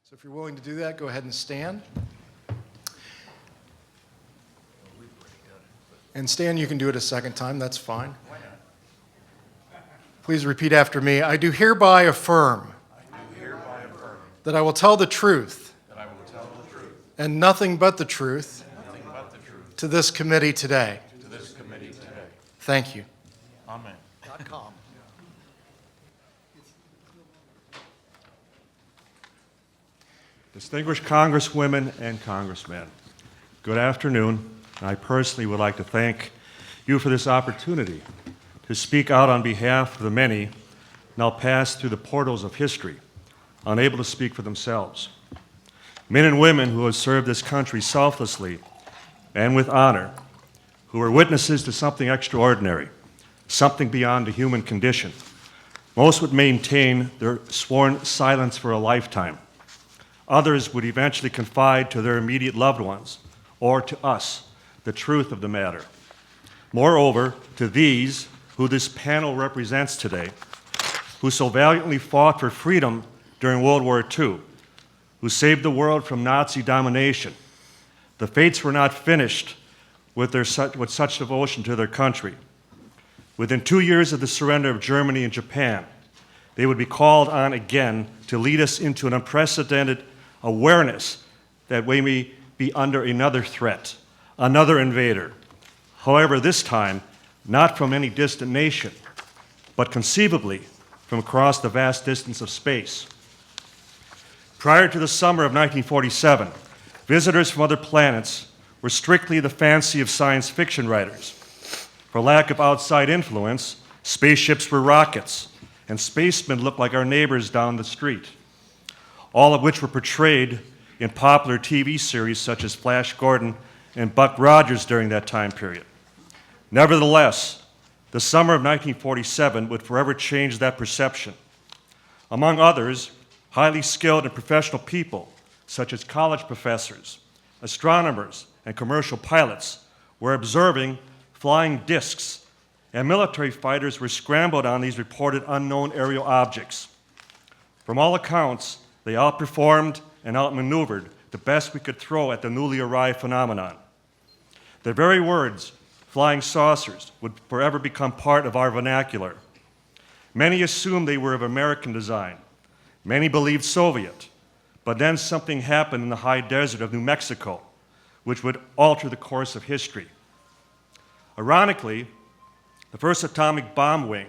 So if you're willing to do that, go ahead and stand. And Stan, you can do it a second time, that's fine. Please repeat after me. I do hereby affirm that I will tell the truth and nothing but the truth to this committee today. Thank you. Amen. .com. Distinguished Congresswomen and Congressmen, good afternoon. I personally would like to thank you for this opportunity to speak out on behalf of the many now passed through the portals of history, unable to speak for themselves. Men and women who have served this country selflessly and with honor, who are witnesses to something extraordinary, something beyond the human condition. Most would maintain their sworn silence for a lifetime. Others would eventually confide to their immediate loved ones, or to us, the truth of the matter. Moreover, to these who this panel represents today, who so valiantly fought for freedom during World War II, who saved the world from Nazi domination, the fates were not finished with such devotion to their country. Within 2 years of the surrender of Germany and Japan, they would be called on again to lead us into an unprecedented awareness that we may be under another threat, another invader. However, this time, not from any distant nation, but conceivably from across the vast distance of space. Prior to the summer of 1947, visitors from other planets were strictly the fancy of science fiction writers. For lack of outside influence, spaceships were rockets, and spacemen looked like our neighbors down the street, all of which were portrayed in popular TV series such as Flash Gordon and Buck Rogers during that time period. Nevertheless, the summer of 1947 would forever change that perception. Among others, highly skilled and professional people, such as college professors, astronomers, and commercial pilots, were observing flying discs, and military fighters were scrambled on these reported unknown aerial objects. From all accounts, they outperformed and outmaneuvered the best we could throw at the newly arrived phenomenon. Their very words, flying saucers, would forever become part of our vernacular. Many assumed they were of American design. Many believed Soviet. But then something happened in the high desert of New Mexico, which would alter the course of history. Ironically, the first atomic bomb wing,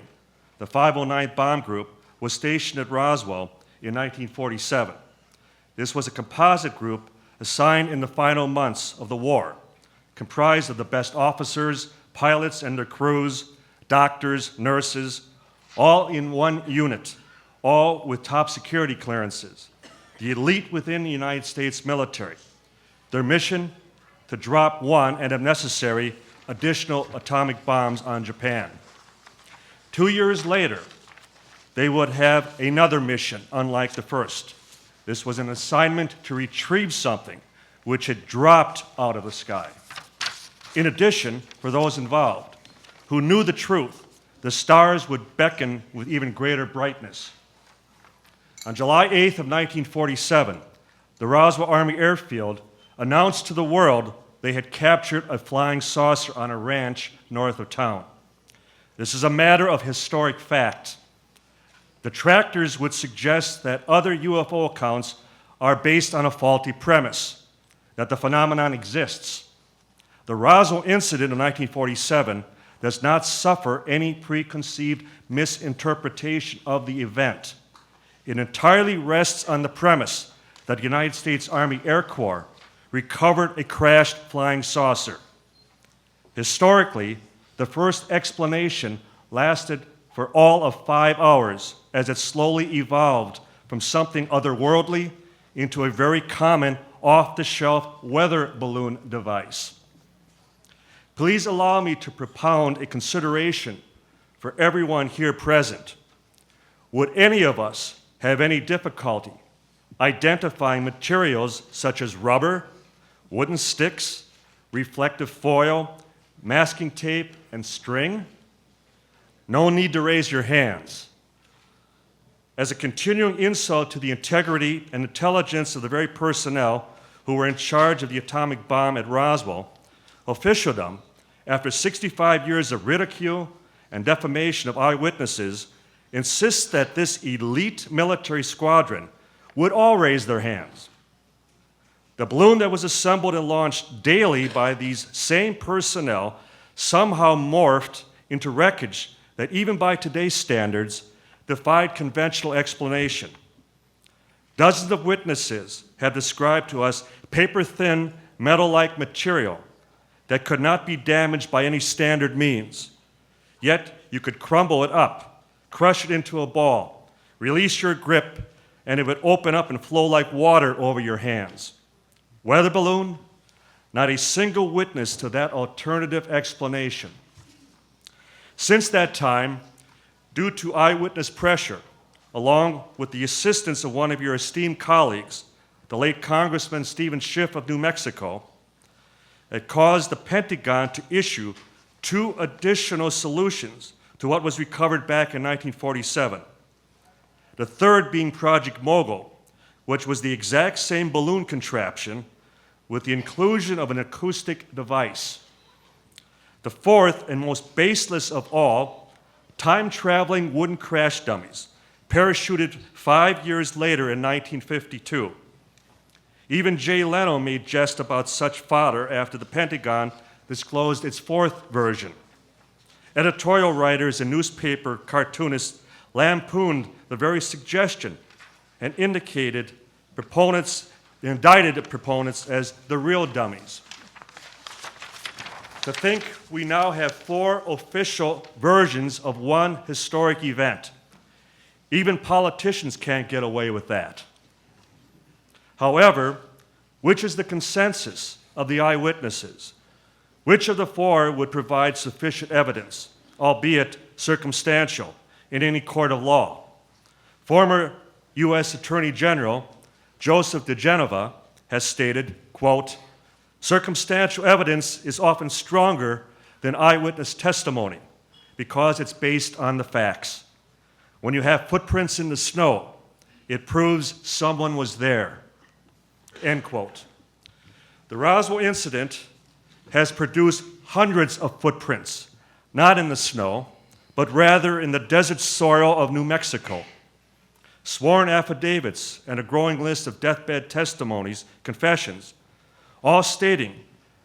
the 509th Bomb Group, was stationed at Roswell in 1947. This was a composite group assigned in the final months of the war, comprised of the best officers, pilots and their crews, doctors, nurses, all in one unit, all with top security clearances, the elite within the United States military. Their mission, to drop one, and if necessary, additional atomic bombs on Japan. 2 years later, they would have another mission, unlike the first. This was an assignment to retrieve something which had dropped out of the sky. In addition, for those involved who knew the truth, the stars would beckon with even greater brightness. On July 8th of 1947, the Roswell Army Airfield announced to the world they had captured a flying saucer on a ranch north of town. This is a matter of historic fact. Detractors would suggest that other UFO accounts are based on a faulty premise, that the phenomenon exists. The Roswell incident of 1947 does not suffer any preconceived misinterpretation of the event. It entirely rests on the premise that the United States Army Air Corps recovered a crashed flying saucer. Historically, the first explanation lasted for all of 5 hours as it slowly evolved from something otherworldly into a very common off-the-shelf weather balloon device. Please allow me to propound a consideration for everyone here present. Would any of us have any difficulty identifying materials such as rubber, wooden sticks, reflective foil, masking tape, and string? No need to raise your hands. as a continuing insult to the integrity and intelligence of the very personnel who were in charge of the atomic bomb at Roswell, officialdom, after 65 years of ridicule and defamation of eyewitnesses, insists that this elite military squadron would all raise their hands. The balloon that was assembled and launched daily by these same personnel somehow morphed into wreckage that even by today's standards defied conventional explanation. Dozens of witnesses have described to us paper-thin, metal-like material that could not be damaged by any standard means. Yet you could crumble it up, crush it into a ball, release your grip, and it would open up and flow like water over your hands. Weather balloon? Not a single witness to that alternative explanation. Since that time, due to eyewitness pressure, along with the assistance of one of your esteemed colleagues, the late Congressman Stephen Schiff of New Mexico, it caused the Pentagon to issue 2 additional solutions to what was recovered back in 1947. The third being Project Mogul, which was the exact same balloon contraption with the inclusion of an acoustic device. The fourth and most baseless of all, time-traveling wooden crash dummies, parachuted 5 years later in 1952. Even Jay Leno made jest about such fodder after the Pentagon disclosed its fourth version. Editorial writers and newspaper cartoonists lampooned the very suggestion and indicted indicted proponents as the real dummies. To think we now have 4 official versions of one historic event. Even politicians can't get away with that. However, which is the consensus of the eyewitnesses? Which of the 4 would provide sufficient evidence, albeit circumstantial, in any court of law? Former U.S. Attorney General Joseph DeGenova has stated, quote, "Circumstantial evidence is often stronger than eyewitness testimony because it's based on the facts. When you have footprints in the snow, it proves someone was there." End quote. The Roswell incident has produced hundreds of footprints, not in the snow, but rather in the desert soil of New Mexico. Sworn affidavits and a growing list of deathbed testimonies, confessions, all stating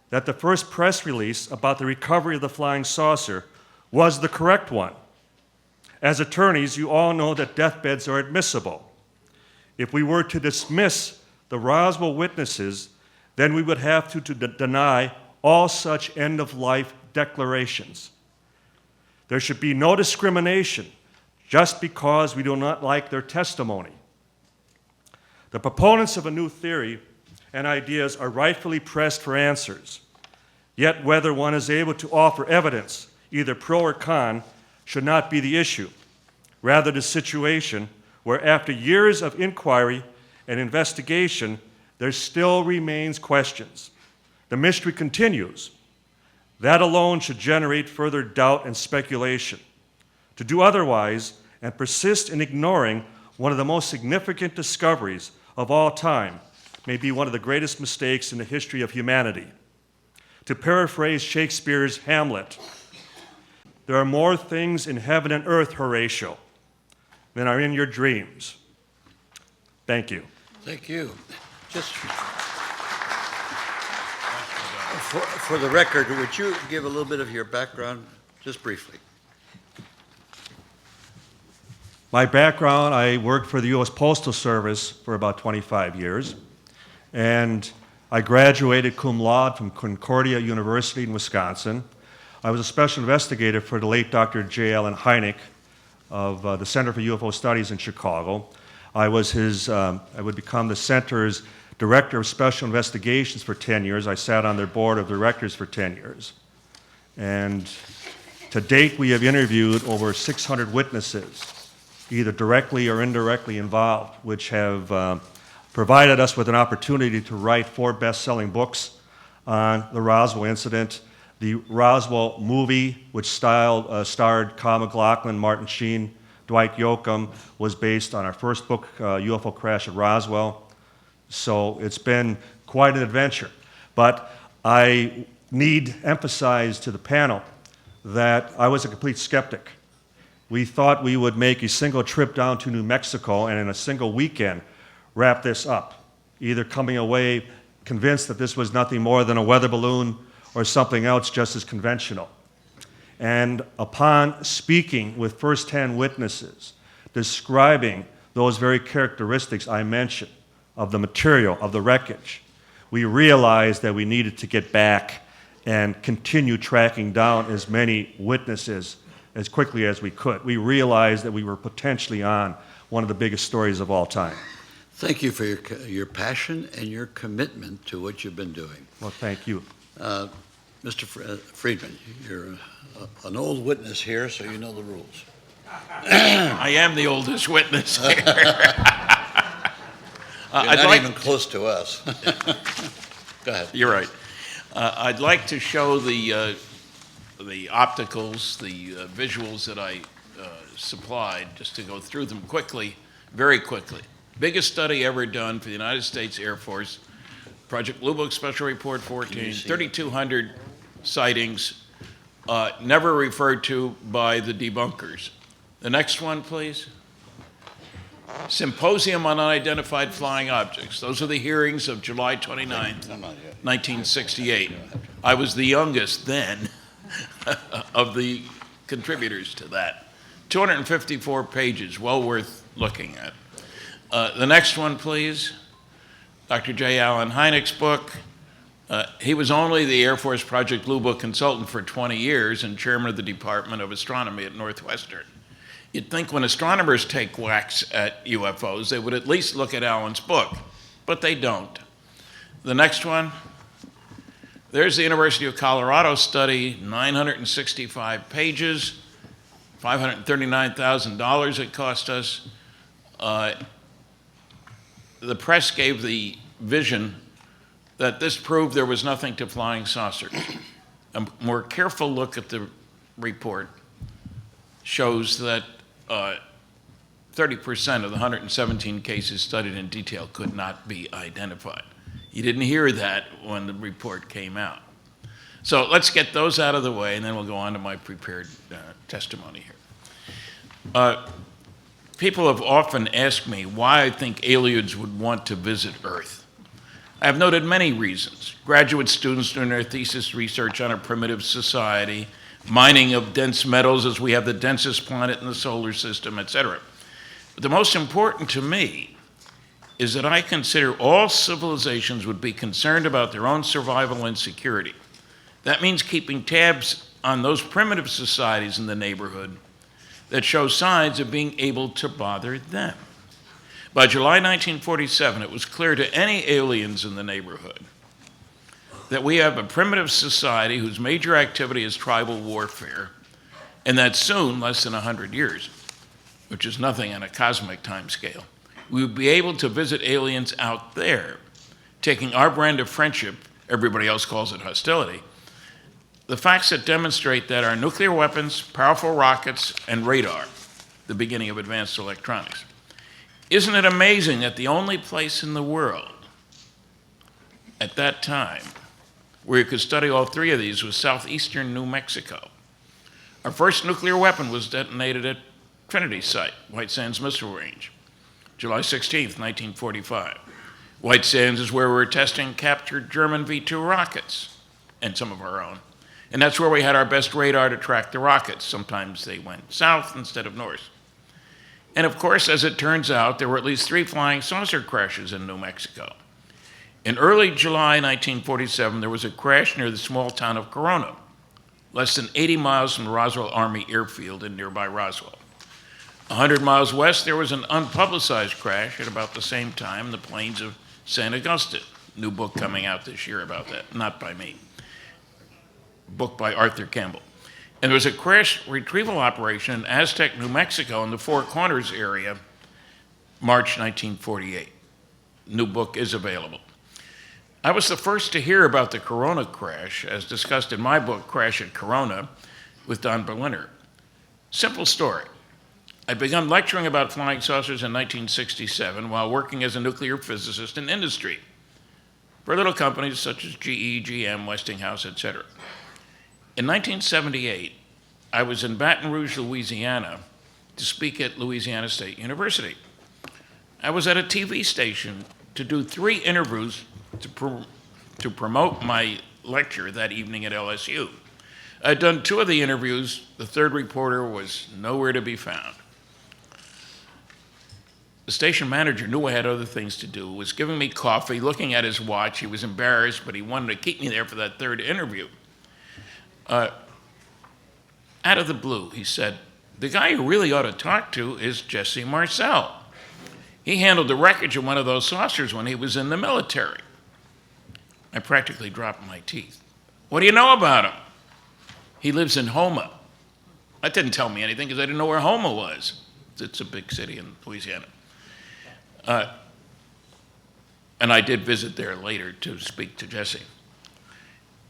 that the first press release about the recovery of the flying saucer was the correct one. As attorneys, you all know that deathbeds are admissible. If we were to dismiss the Roswell witnesses, then we would have to deny all such end-of-life declarations. There should be no discrimination just because we do not like their testimony. The proponents of a new theory and ideas are rightfully pressed for answers. Yet whether one is able to offer evidence, either pro or con, should not be the issue. Rather, the situation where after years of inquiry and investigation, there still remains questions. The mystery continues. That alone should generate further doubt and speculation. To do otherwise and persist in ignoring one of the most significant discoveries of all time may be one of the greatest mistakes in the history of humanity. To paraphrase Shakespeare's Hamlet, there are more things in heaven and earth, Horatio, than are in your dreams. Thank you. Thank you. Just for the record, would you give a little bit of your background, just briefly? My background, I worked for the U.S. Postal Service for about 25 years, and I graduated cum laude from Concordia University in Wisconsin. I was a special investigator for the late Dr. J. Allen Hynek of the Center for UFO Studies in Chicago. I would become the center's director of special investigations for 10 years. I sat on their board of directors for 10 years. And to date, we have interviewed over 600 witnesses, either directly or indirectly involved, which have provided us with an opportunity to write 4 best-selling books on the Roswell incident. The Roswell movie, which starred Kyle MacLachlan, Martin Sheen, Dwight Yoakam was based on our first book, UFO Crash at Roswell. So it's been quite an adventure. But I need emphasize to the panel that I was a complete skeptic. We thought we would make a single trip down to New Mexico and in a single weekend wrap this up, either coming away convinced that this was nothing more than a weather balloon or something else just as conventional. And upon speaking with firsthand witnesses, describing those very characteristics I mentioned of the material, of the wreckage, we realized that we needed to get back and continue tracking down as many witnesses as quickly as we could. We realized that we were potentially on one of the biggest stories of all time. Thank you for your passion and your commitment to what you've been doing. Well, thank you. Mr. Friedman, you're an old witness here, so you know the rules. I am the oldest witness here. You're not even close to us. Go ahead. You're right. I'd like to show the opticals, the visuals that I supplied, just to go through them quickly, very quickly. Biggest study ever done for the United States Air Force, Project Blue Book Special Report 14, 3,200 sightings, never referred to by the debunkers. The next one, please. Symposium on Unidentified Flying Objects. Those are the hearings of July 29th, 1968. I was the youngest then of the contributors to that. 254 pages, well worth looking at. The next one, please. Dr. J. Allen Hynek's book. He was only the Air Force Project Blue Book consultant for 20 years and chairman of the Department of Astronomy at Northwestern. You'd think when astronomers take whacks at UFOs, they would at least look at Allen's book, but they don't. The next one. There's the University of Colorado study, 965 pages, $539,000 it cost us. The press gave the vision that this proved there was nothing to flying saucers. A more careful look at the report shows that 30% of the 117 cases studied in detail could not be identified. You didn't hear that when the report came out. So let's get those out of the way, and then we'll go on to my prepared testimony here. People have often asked me why I think aliens would want to visit Earth. I have noted many reasons. Graduate students doing their thesis research on a primitive society, mining of dense metals as we have the densest planet in the solar system, etc. But the most important to me is that I consider all civilizations would be concerned about their own survival and security. That means keeping tabs on those primitive societies in the neighborhood that show signs of being able to bother them. By July 1947, it was clear to any aliens in the neighborhood that we have a primitive society whose major activity is tribal warfare, and that soon, less than 100 years, which is nothing on a cosmic time scale, we would be able to visit aliens out there, taking our brand of friendship, everybody else calls it hostility, the facts that demonstrate that our nuclear weapons, powerful rockets, and radar, the beginning of advanced electronics. Isn't it amazing that the only place in the world at that time where you could study all three of these was southeastern New Mexico? Our first nuclear weapon was detonated at Trinity Site, White Sands Missile Range, July 16th, 1945. White Sands is where we were testing captured German V-2 rockets and some of our own. And that's where we had our best radar to track the rockets. Sometimes they went south instead of north. And of course, as it turns out, there were at least 3 flying saucer crashes in New Mexico. In early July 1947, there was a crash near the small town of Corona, less than 80 miles from the Roswell Army Airfield in nearby Roswell. 100 miles west, there was an unpublicized crash at about the same time in the plains of St. Augustine. New book coming out this year about that, not by me. Book by Arthur Campbell. And there was a crash retrieval operation in Aztec, New Mexico in the Four Corners area, March 1948. New book is available. I was the first to hear about the Corona crash, as discussed in my book, Crash at Corona, with Don Berliner. Simple story. I began lecturing about flying saucers in 1967 while working as a nuclear physicist in industry for little companies such as GE, GM, Westinghouse, etc. In 1978, I was in Baton Rouge, Louisiana, to speak at Louisiana State University. I was at a TV station to do 3 interviews to promote my lecture that evening at LSU. I'd done 2 of the interviews. The third reporter was nowhere to be found. The station manager knew I had other things to do, was giving me coffee, looking at his watch. He was embarrassed, but he wanted to keep me there for that third interview. Out of the blue, he said, "The guy you really ought to talk to is Jesse Marcel. He handled the wreckage of one of those saucers when he was in the military." I practically dropped my teeth. "What do you know about him?" "He lives in Houma." That didn't tell me anything because I didn't know where Houma was. It's a big city in Louisiana. And I did visit there later to speak to Jesse.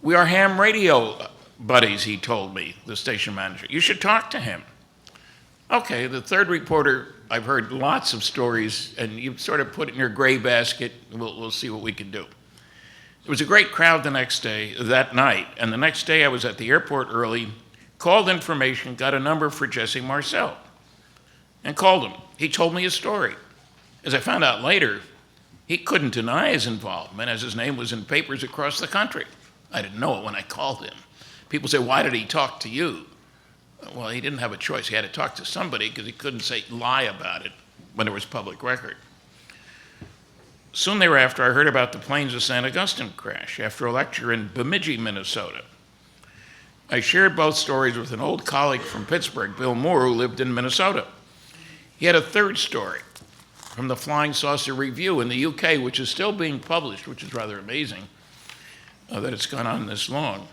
"We are ham radio buddies," he told me, the station manager. "You should talk to him." Okay, the third reporter, I've heard lots of stories, and you sort of put it in your gray basket. We'll see what we can do. There was a great crowd that night, and the next day I was at the airport early, called information, got a number for Jesse Marcel, and called him. He told me his story. As I found out later, he couldn't deny his involvement, as his name was in papers across the country. I didn't know it when I called him. People say, "Why did he talk to you?" Well, he didn't have a choice. He had to talk to somebody because he couldn't lie about it when there was public record. Soon thereafter, I heard about the planes of St. Augustine crash after a lecture in Bemidji, Minnesota. I shared both stories with an old colleague from Pittsburgh, Bill Moore, who lived in Minnesota. He had a third story from the Flying Saucer Review in the UK, which is still being published, which is rather amazing that it's gone on this long.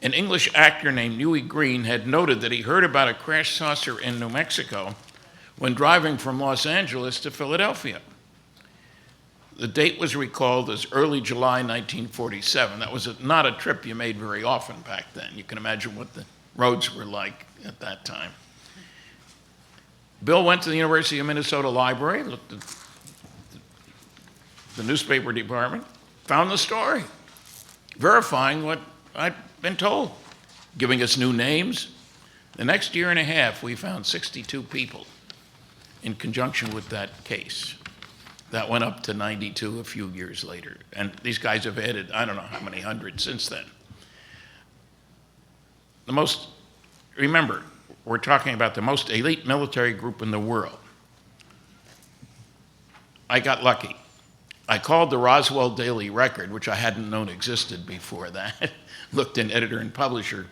An English actor named Huey Green had noted that he heard about a crashed saucer in New Mexico when driving from Los Angeles to Philadelphia. The date was recalled as early July 1947. That was not a trip you made very often back then. You can imagine what the roads were like at that time. Bill went to the University of Minnesota Library, looked at the newspaper department, found the story, verifying what I'd been told, giving us new names. The next year and a half, we found 62 people in conjunction with that case. That went up to 92 a few years later. And these guys have added, I don't know how many hundred since then. Remember, we're talking about the most elite military group in the world. I got lucky. I called the Roswell Daily Record, which I hadn't known existed before that, looked in editor and publisher.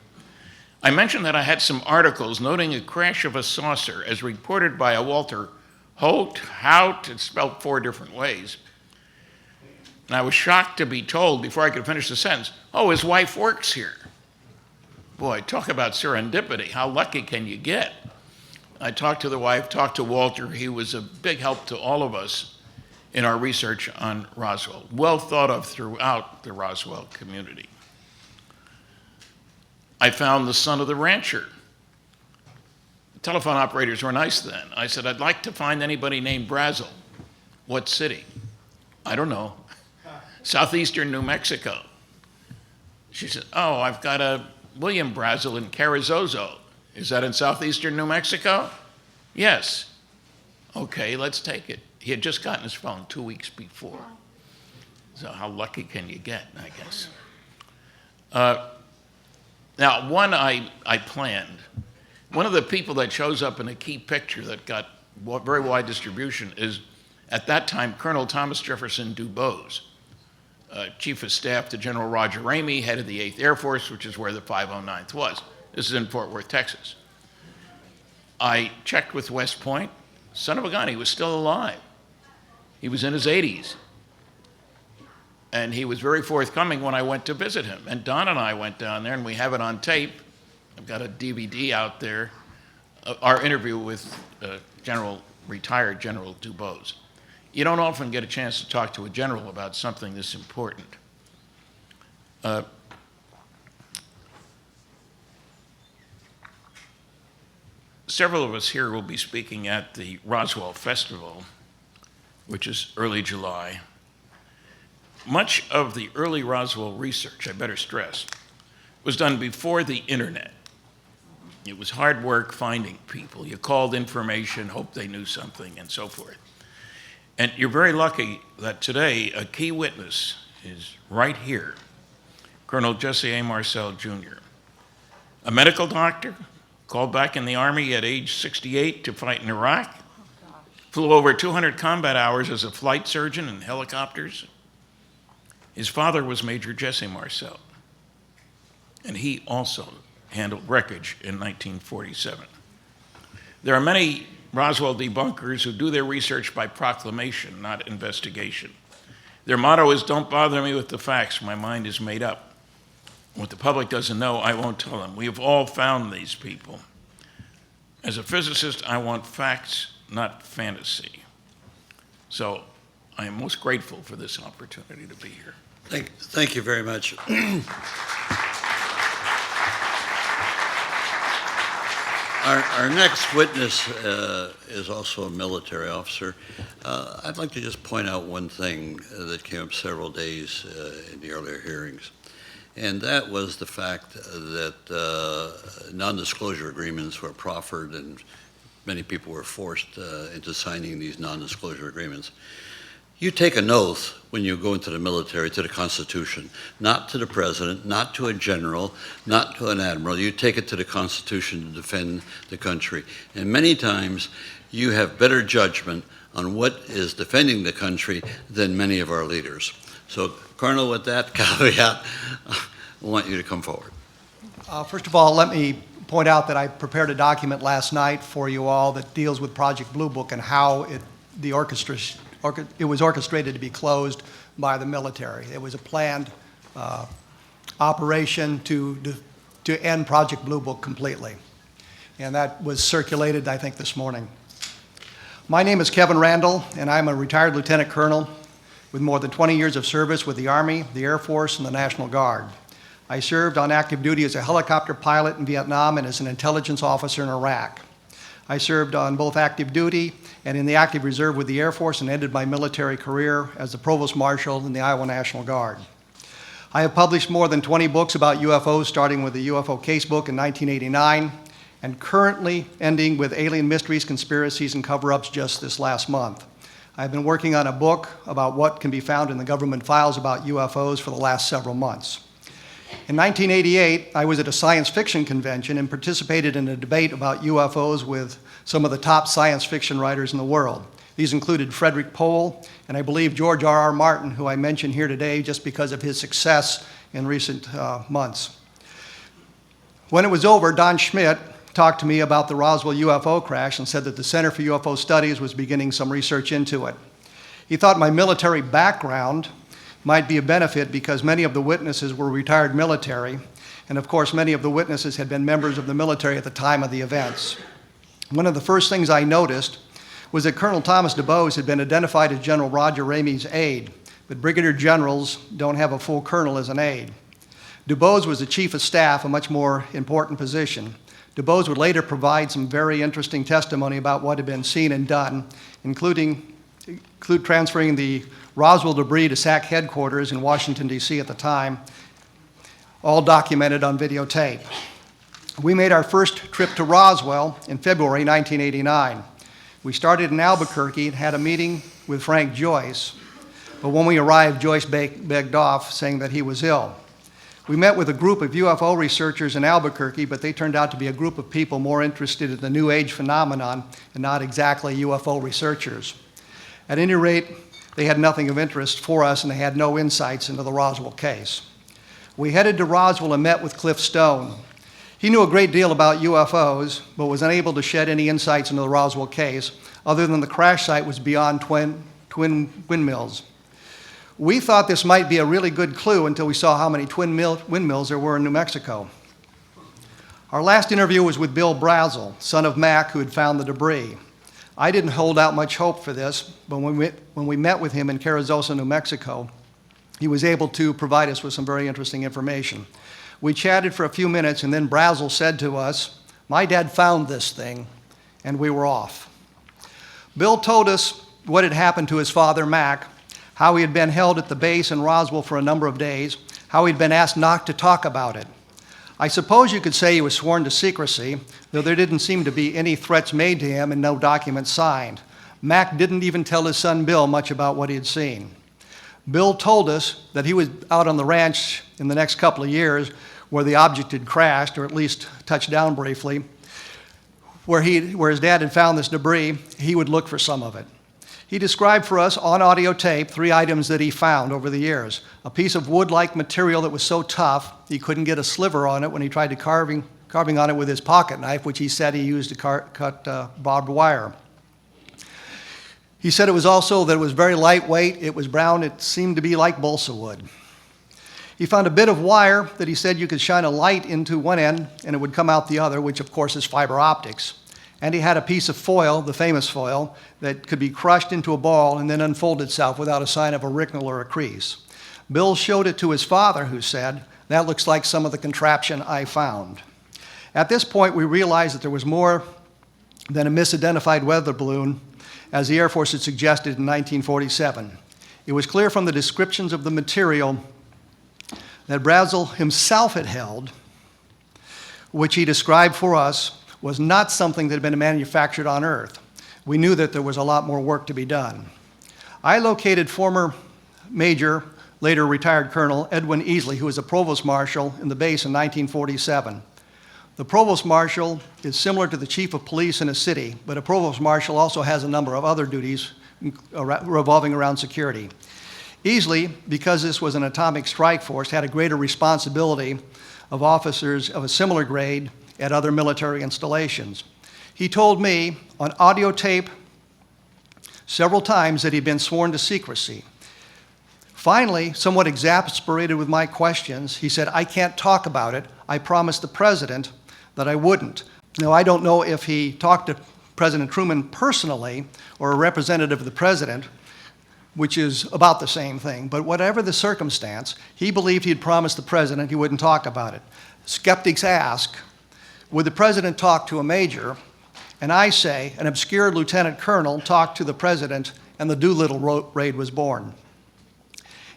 I mentioned that I had some articles noting a crash of a saucer as reported by a Walter Hout, it's spelled 4 different ways. And I was shocked to be told, before I could finish the sentence, "Oh, his wife works here." Boy, talk about serendipity. How lucky can you get? I talked to the wife, talked to Walter. He was a big help to all of us in our research on Roswell, well thought of throughout the Roswell community. I found the son of the rancher. The telephone operators were nice then. I said, "I'd like to find anybody named Brazel." "What city?" "I don't know." "Southeastern New Mexico." She said, "Oh, I've got a William Brazel in Carrizozo." "Is that in southeastern New Mexico?" "Yes." "Okay, let's take it." He had just gotten his phone 2 weeks before. So how lucky can you get, I guess? Now, one I planned. One of the people that shows up in a key picture that got very wide distribution is, at that time, Colonel Thomas Jefferson Dubose, Chief of Staff to General Roger Ramey, head of the 8th Air Force, which is where the 509th was. This is in Fort Worth, Texas. I checked with West Point. Son of a gun, he was still alive. He was in his 80s. And he was very forthcoming when I went to visit him. And Don and I went down there, and we have it on tape. I've got a DVD out there, our interview with retired General Dubose. You don't often get a chance to talk to a general about something this important. several of us here will be speaking at the Roswell Festival, which is early July. Much of the early Roswell research, I better stress, was done before the internet. It was hard work finding people. You called information, hoped they knew something, and so forth. And you're very lucky that today a key witness is right here, Colonel Jesse A. Marcel, Jr., a medical doctor, called back in the Army at age 68 to fight in Iraq, flew over 200 combat hours as a flight surgeon in helicopters. His father was Major Jesse Marcel, and he also handled wreckage in 1947. There are many Roswell debunkers who do their research by proclamation, not investigation. Their motto is, "Don't bother me with the facts, my mind is made up. What the public doesn't know, I won't tell them." We have all found these people. As a physicist, I want facts, not fantasy. So I am most grateful for this opportunity to be here. Thank you very much. Our next witness is also a military officer. I'd like to just point out one thing that came up several days in the earlier hearings, and that was the fact that non-disclosure agreements were proffered and many people were forced into signing these non-disclosure agreements. You take an oath when you go into the military to the Constitution, not to the president, not to a general, not to an admiral. You take it to the Constitution to defend the country. And many times you have better judgment on what is defending the country than many of our leaders. So, Colonel, with that caveat, I want you to come forward. First of all, let me point out that I prepared a document last night for you all that deals with Project Blue Book and how it was orchestrated to be closed by the military. It was a planned operation to end Project Blue Book completely. And that was circulated, I think, this morning. My name is Kevin Randle, and I'm a retired lieutenant colonel with more than 20 years of service with the Army, the Air Force, and the National Guard. I served on active duty as a helicopter pilot in Vietnam and as an intelligence officer in Iraq. I served on both active duty and in the active reserve with the Air Force and ended my military career as the Provost Marshal in the Iowa National Guard. I have published more than 20 books about UFOs, starting with the UFO Casebook in 1989, and currently ending with Alien Mysteries, Conspiracies, and Cover-Ups just this last month. I've been working on a book about what can be found in the government files about UFOs for the last several months. In 1988, I was at a science fiction convention and participated in a debate about UFOs with some of the top science fiction writers in the world. These included Frederick Pohl and I believe George R.R. Martin, who I mention here today just because of his success in recent months. When it was over, Don Schmitt talked to me about the Roswell UFO crash and said that the Center for UFO Studies was beginning some research into it. He thought my military background might be a benefit because many of the witnesses were retired military, and of course many of the witnesses had been members of the military at the time of the events. One of the first things I noticed was that Colonel Thomas DuBose had been identified as General Roger Ramey's aide, but brigadier generals don't have a full colonel as an aide. DuBose was the chief of staff, a much more important position. DuBose would later provide some very interesting testimony about what had been seen and done, include transferring the Roswell debris to SAC headquarters in Washington, D.C. at the time, all documented on videotape. We made our first trip to Roswell in February 1989. We started in Albuquerque and had a meeting with Frank Joyce, but when we arrived, Joyce begged off, saying that he was ill. We met with a group of UFO researchers in Albuquerque, but they turned out to be a group of people more interested in the New Age phenomenon and not exactly UFO researchers. At any rate, they had nothing of interest for us, and they had no insights into the Roswell case. We headed to Roswell and met with Cliff Stone. He knew a great deal about UFOs, but was unable to shed any insights into the Roswell case, other than the crash site was beyond twin windmills. We thought this might be a really good clue until we saw how many windmills there were in New Mexico. Our last interview was with Bill Brazel, son of Mac, who had found the debris. I didn't hold out much hope for this, but when we met with him in Carrizosa, New Mexico, he was able to provide us with some very interesting information. We chatted for a few minutes, and then Brazel said to us, "My dad found this thing. and we were off. Bill told us what had happened to his father, Mac, how he had been held at the base in Roswell for a number of days, how he'd been asked not to talk about it. I suppose you could say he was sworn to secrecy, though there didn't seem to be any threats made to him and no documents signed. Mac didn't even tell his son Bill much about what he had seen. Bill told us that he was out on the ranch in the next couple of years where the object had crashed, or at least touched down briefly, where his dad had found this debris. He would look for some of it. He described for us on audio tape 3 items that he found over the years. A piece of wood-like material that was so tough he couldn't get a sliver on it when he tried to carving on it with his pocket knife, which he said he used to cut barbed wire. He said it was also that it was very lightweight, it was brown, it seemed to be like balsa wood. He found a bit of wire that he said you could shine a light into one end and it would come out the other, which of course is fiber optics. And he had a piece of foil, the famous foil, that could be crushed into a ball and then unfold itself without a sign of a wrinkle or a crease. Bill showed it to his father, who said, "That looks like some of the contraption I found." At this point, we realized that there was more than a misidentified weather balloon, as the Air Force had suggested in 1947. It was clear from the descriptions of the material that Brazel himself had held, which he described for us, was not something that had been manufactured on Earth. We knew that there was a lot more work to be done. I located former Major, later retired Colonel, Edwin Easley, who was a Provost Marshal in the base in 1947. The Provost Marshal is similar to the Chief of Police in a city, but a Provost Marshal also has a number of other duties revolving around security. Easley, because this was an atomic strike force, had a greater responsibility of officers of a similar grade at other military installations. He told me on audio tape several times that he'd been sworn to secrecy. Finally, somewhat exasperated with my questions, he said, "I can't talk about it. I promised the president that I wouldn't." Now, I don't know if he talked to President Truman personally or a representative of the president, which is about the same thing, but whatever the circumstance, he believed he had promised the president he wouldn't talk about it. Skeptics ask, would the president talk to a major? And I say, an obscure lieutenant colonel talked to the president and the Doolittle raid was born.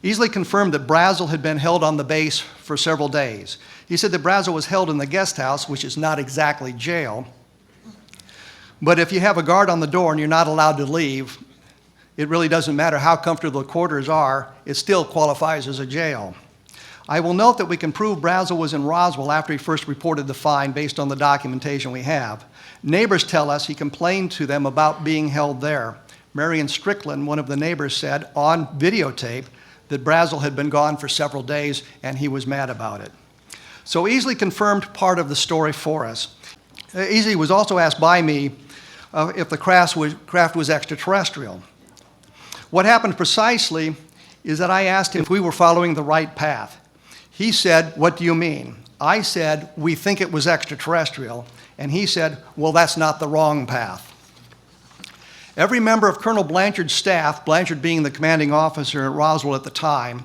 Easley confirmed that Brazel had been held on the base for several days. He said that Brazel was held in the guest house, which is not exactly jail, but if you have a guard on the door and you're not allowed to leave, it really doesn't matter how comfortable the quarters are, it still qualifies as a jail. I will note that we can prove Brazel was in Roswell after he first reported the find based on the documentation we have. Neighbors tell us he complained to them about being held there. Marion Strickland, one of the neighbors, said on videotape that Brazel had been gone for several days and he was mad about it. So Easley confirmed part of the story for us. Easley was also asked by me if the craft was extraterrestrial. What happened precisely is that I asked him if we were following the right path. He said, "What do you mean?" I said, "We think it was extraterrestrial." And he said, "Well, that's not the wrong path." Every member of Colonel Blanchard's staff, Blanchard being the commanding officer at Roswell at the time,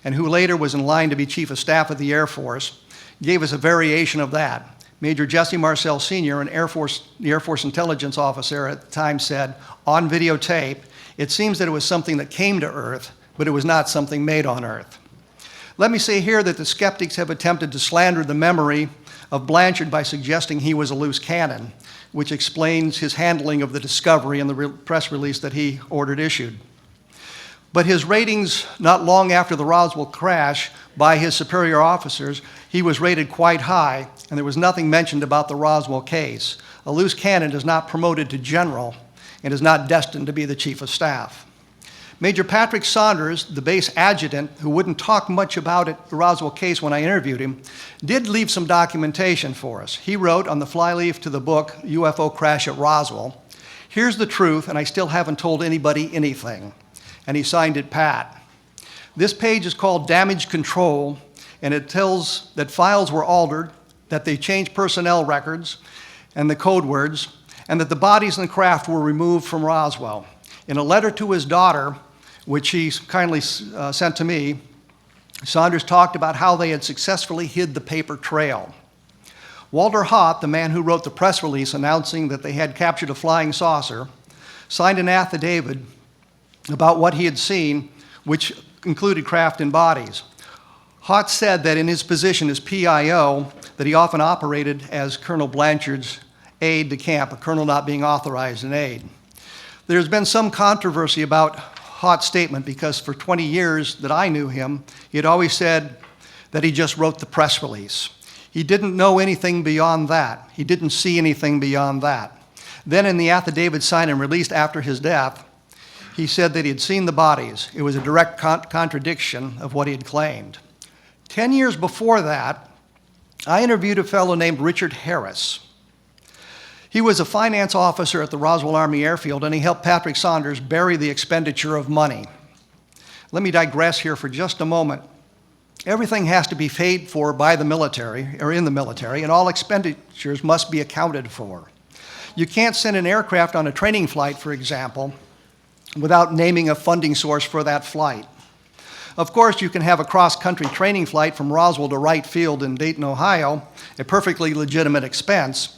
and who later was in line to be Chief of Staff of the Air Force, gave us a variation of that. Major Jesse Marcel Sr., the Air Force intelligence officer at the time, said, on videotape, "It seems that it was something that came to Earth, but it was not something made on Earth." Let me say here that the skeptics have attempted to slander the memory of Blanchard by suggesting he was a loose cannon, which explains his handling of the discovery in the press release that he ordered issued. But his ratings, not long after the Roswell crash, by his superior officers, he was rated quite high, and there was nothing mentioned about the Roswell case. A loose cannon is not promoted to general and is not destined to be the chief of staff. Major Patrick Saunders, the base adjutant, who wouldn't talk much about it, the Roswell case when I interviewed him, did leave some documentation for us. He wrote on the flyleaf to the book, UFO Crash at Roswell, "Here's the truth, and I still haven't told anybody anything." And he signed it Pat. This page is called Damage Control, and it tells that files were altered, that they changed personnel records and the code words, and that the bodies and the craft were removed from Roswell. In a letter to his daughter, which he kindly sent to me, Saunders talked about how they had successfully hid the paper trail. Walter Haut, the man who wrote the press release announcing that they had captured a flying saucer, signed an affidavit about what he had seen, which included craft and bodies. Haut said that in his position as PIO, that he often operated as Colonel Blanchard's aide de camp, a colonel not being authorized an aide. There's been some controversy about Haut's statement because for 20 years that I knew him, he had always said that he just wrote the press release. He didn't know anything beyond that. He didn't see anything beyond that. Then in the affidavit signed and released after his death, he said that he had seen the bodies. It was a direct contradiction of what he had claimed. 10 years before that, I interviewed a fellow named Richard Harris. He was a finance officer at the Roswell Army Airfield, and he helped Patrick Saunders bury the expenditure of money. Let me digress here for just a moment. Everything has to be paid for by the military, or in the military, and all expenditures must be accounted for. You can't send an aircraft on a training flight, for example, without naming a funding source for that flight. Of course, you can have a cross-country training flight from Roswell to Wright Field in Dayton, Ohio, a perfectly legitimate expense.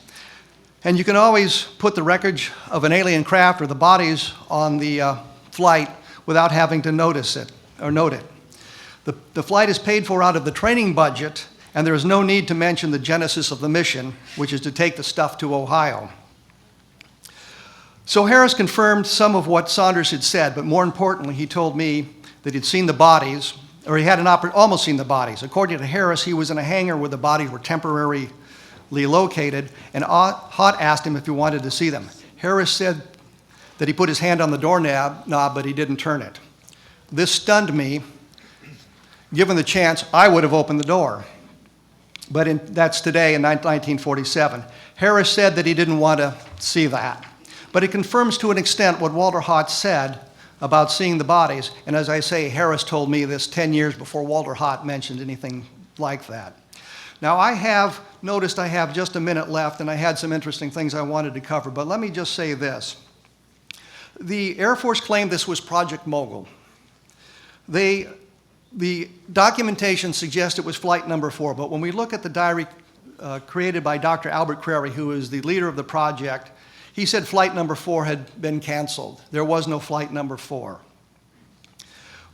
And you can always put the wreckage of an alien craft or the bodies on the flight without having to notice it or note it. The flight is paid for out of the training budget, and there is no need to mention the genesis of the mission, which is to take the stuff to Ohio. So Harris confirmed some of what Saunders had said, but more importantly, he told me that he'd seen the bodies, or he had almost seen the bodies. According to Harris, he was in a hangar where the bodies were temporarily located, and Haut asked him if he wanted to see them. Harris said that he put his hand on the doorknob, but he didn't turn it. This stunned me. Given the chance, I would have opened the door. But that's today in 1947. Harris said that he didn't want to see that. But it confirms to an extent what Walter Haut said about seeing the bodies. And as I say, Harris told me this 10 years before Walter Haut mentioned anything like that. Now, I have noticed I have just a minute left, and I had some interesting things I wanted to cover, but let me just say this. The Air Force claimed this was Project Mogul. The documentation suggests it was flight number 4, but when we look at the diary created by Dr. Albert Crary, who is the leader of the project, he said flight number 4 had been canceled. There was no flight number 4.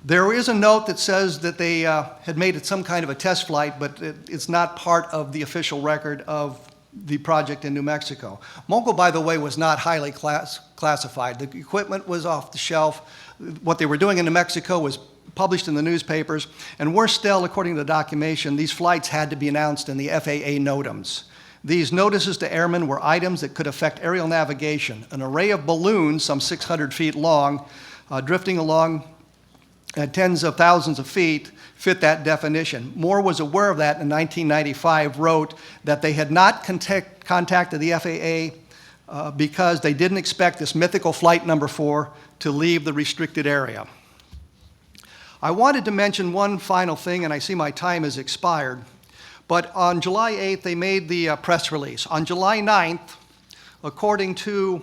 There is a note that says that they had made it some kind of a test flight, but it's not part of the official record of the project in New Mexico. Mogul, by the way, was not highly classified. The equipment was off the shelf. What they were doing in New Mexico was published in the newspapers, and worse still, according to the documentation, these flights had to be announced in the FAA NOTAMs. These notices to airmen were items that could affect aerial navigation. An array of balloons, some 600 feet long, drifting along at tens of thousands of feet, fit that definition. Moore was aware of that in 1995, wrote that they had not contacted the FAA because they didn't expect this mythical flight number 4 to leave the restricted area. I wanted to mention one final thing, and I see my time has expired, but on July 8th, they made the press release. On July 9th, according to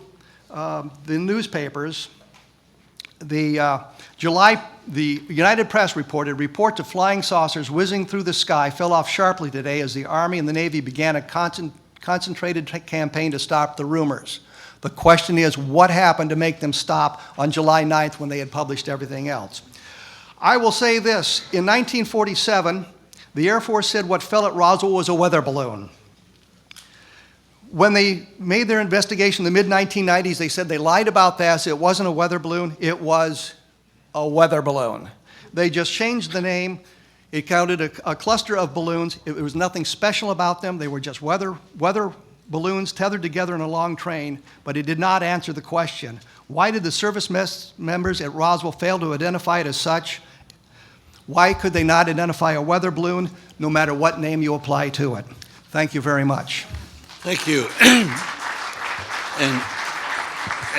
the newspapers, the United Press reported, reports of flying saucers whizzing through the sky fell off sharply today as the Army and the Navy began a concentrated campaign to stop the rumors. The question is, what happened to make them stop on July 9th when they had published everything else? I will say this, in 1947, the Air Force said what fell at Roswell was a weather balloon. When they made their investigation in the mid-1990s, they said they lied about this. It wasn't a weather balloon, it was a weather balloon. They just changed the name. It counted a cluster of balloons. It was nothing special about them. They were just weather balloons tethered together in a long train, but it did not answer the question. Why did the service members at Roswell fail to identify it as such? Why could they not identify a weather balloon, no matter what name you apply to it? Thank you very much. Thank you.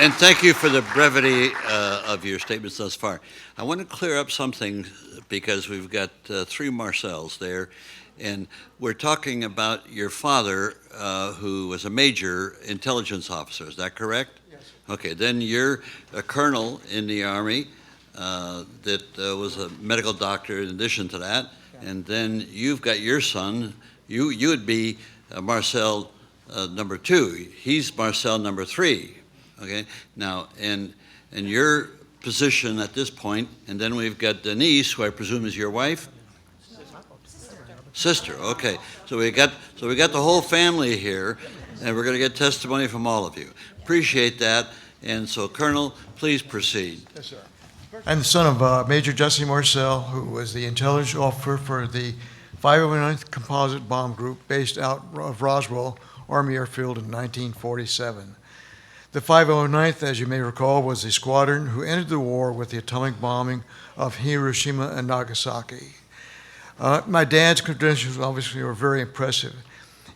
And thank you for the brevity of your statements thus far. I want to clear up something because we've got 3 Marcels there, and we're talking about your father, who was a major intelligence officer. Is that correct? Yes. Okay, then you're a colonel in the Army that was a medical doctor in addition to that, and then you've got your son. You would be Marcel number 2. He's Marcel number 3. Okay. Now, and your position at this point, and then we've got Denice, who I presume is your wife. Sister. Okay. So we got the whole family here, and we're going to get testimony from all of you. Appreciate that. And so, Colonel, please proceed. Yes, sir. I'm the son of Major Jesse Marcel, who was the intelligence officer for the 509th Composite Bomb Group based out of Roswell Army Airfield in 1947. The 509th, as you may recall, was the squadron who entered the war with the atomic bombing of Hiroshima and Nagasaki. My dad's credentials obviously were very impressive.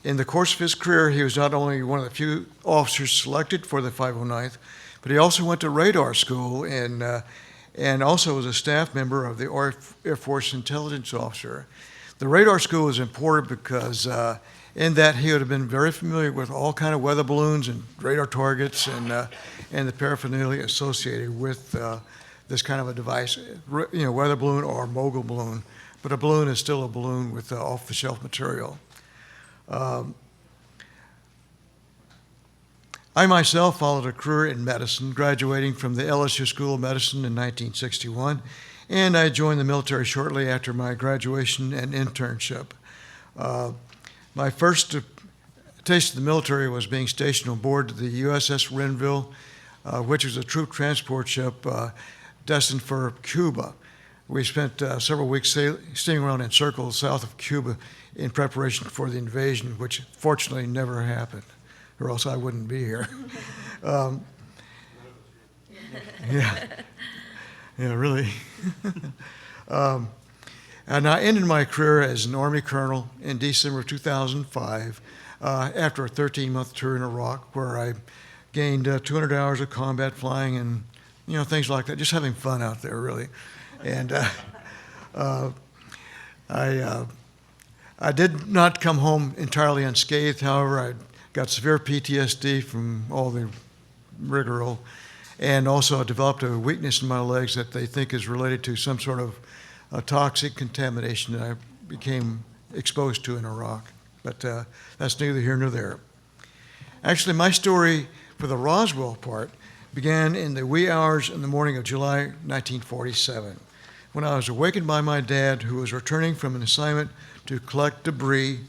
In the course of his career, he was not only one of the few officers selected for the 509th, but he also went to radar school and also was a staff member of the Air Force intelligence officer. The radar school was important because in that he would have been very familiar with all kind of weather balloons and radar targets and the paraphernalia associated with this kind of a device, weather balloon or mogul balloon. But a balloon is still a balloon with off-the-shelf material. I myself followed a career in medicine, graduating from the LSU School of Medicine in 1961, and I joined the military shortly after my graduation and internship. My first taste of the military was being stationed on board the USS Randle, which was a troop transport ship destined for Cuba. We spent several weeks sailing around in circles south of Cuba in preparation for the invasion, which fortunately never happened, or else I wouldn't be here. Yeah, really. And I ended my career as an Army colonel in December of 2005 after a 13-month tour in Iraq, where I gained 200 hours of combat flying and things like that, just having fun out there, really. And I did not come home entirely unscathed. However, I got severe PTSD from all the rigmarole, and also developed a weakness in my legs that they think is related to some sort of toxic contamination that I became exposed to in Iraq. But that's neither here nor there. Actually, my story for the Roswell part began in the wee hours in the morning of July 1947, when I was awakened by my dad, who was returning from an assignment to collect debris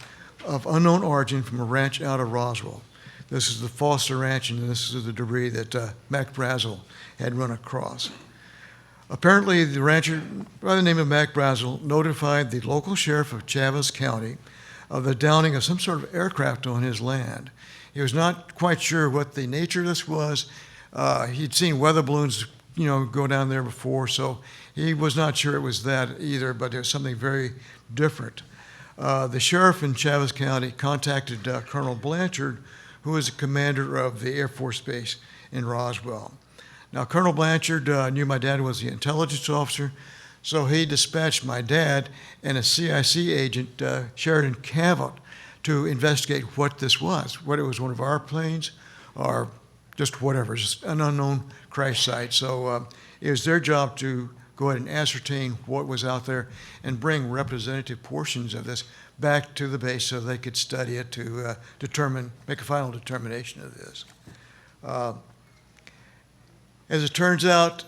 of unknown origin from a ranch out of Roswell. This is the Foster Ranch, and this is the debris that Mac Brazel had run across. Apparently, the rancher by the name of Mac Brazel notified the local sheriff of Chavez County of the downing of some sort of aircraft on his land. He was not quite sure what the nature of this was. He'd seen weather balloons, go down there before, so he was not sure it was that either, but it was something very different. The sheriff in Chavez County contacted Colonel Blanchard, who was the commander of the Air Force Base in Roswell. Now, Colonel Blanchard knew my dad was the intelligence officer, so he dispatched my dad and a CIC agent, Sheridan Cavett, to investigate what this was, whether it was one of our planes or just whatever, just an unknown crash site. So it was their job to go ahead and ascertain what was out there and bring representative portions of this back to the base so they could study it to make a final determination of this. As it turns out,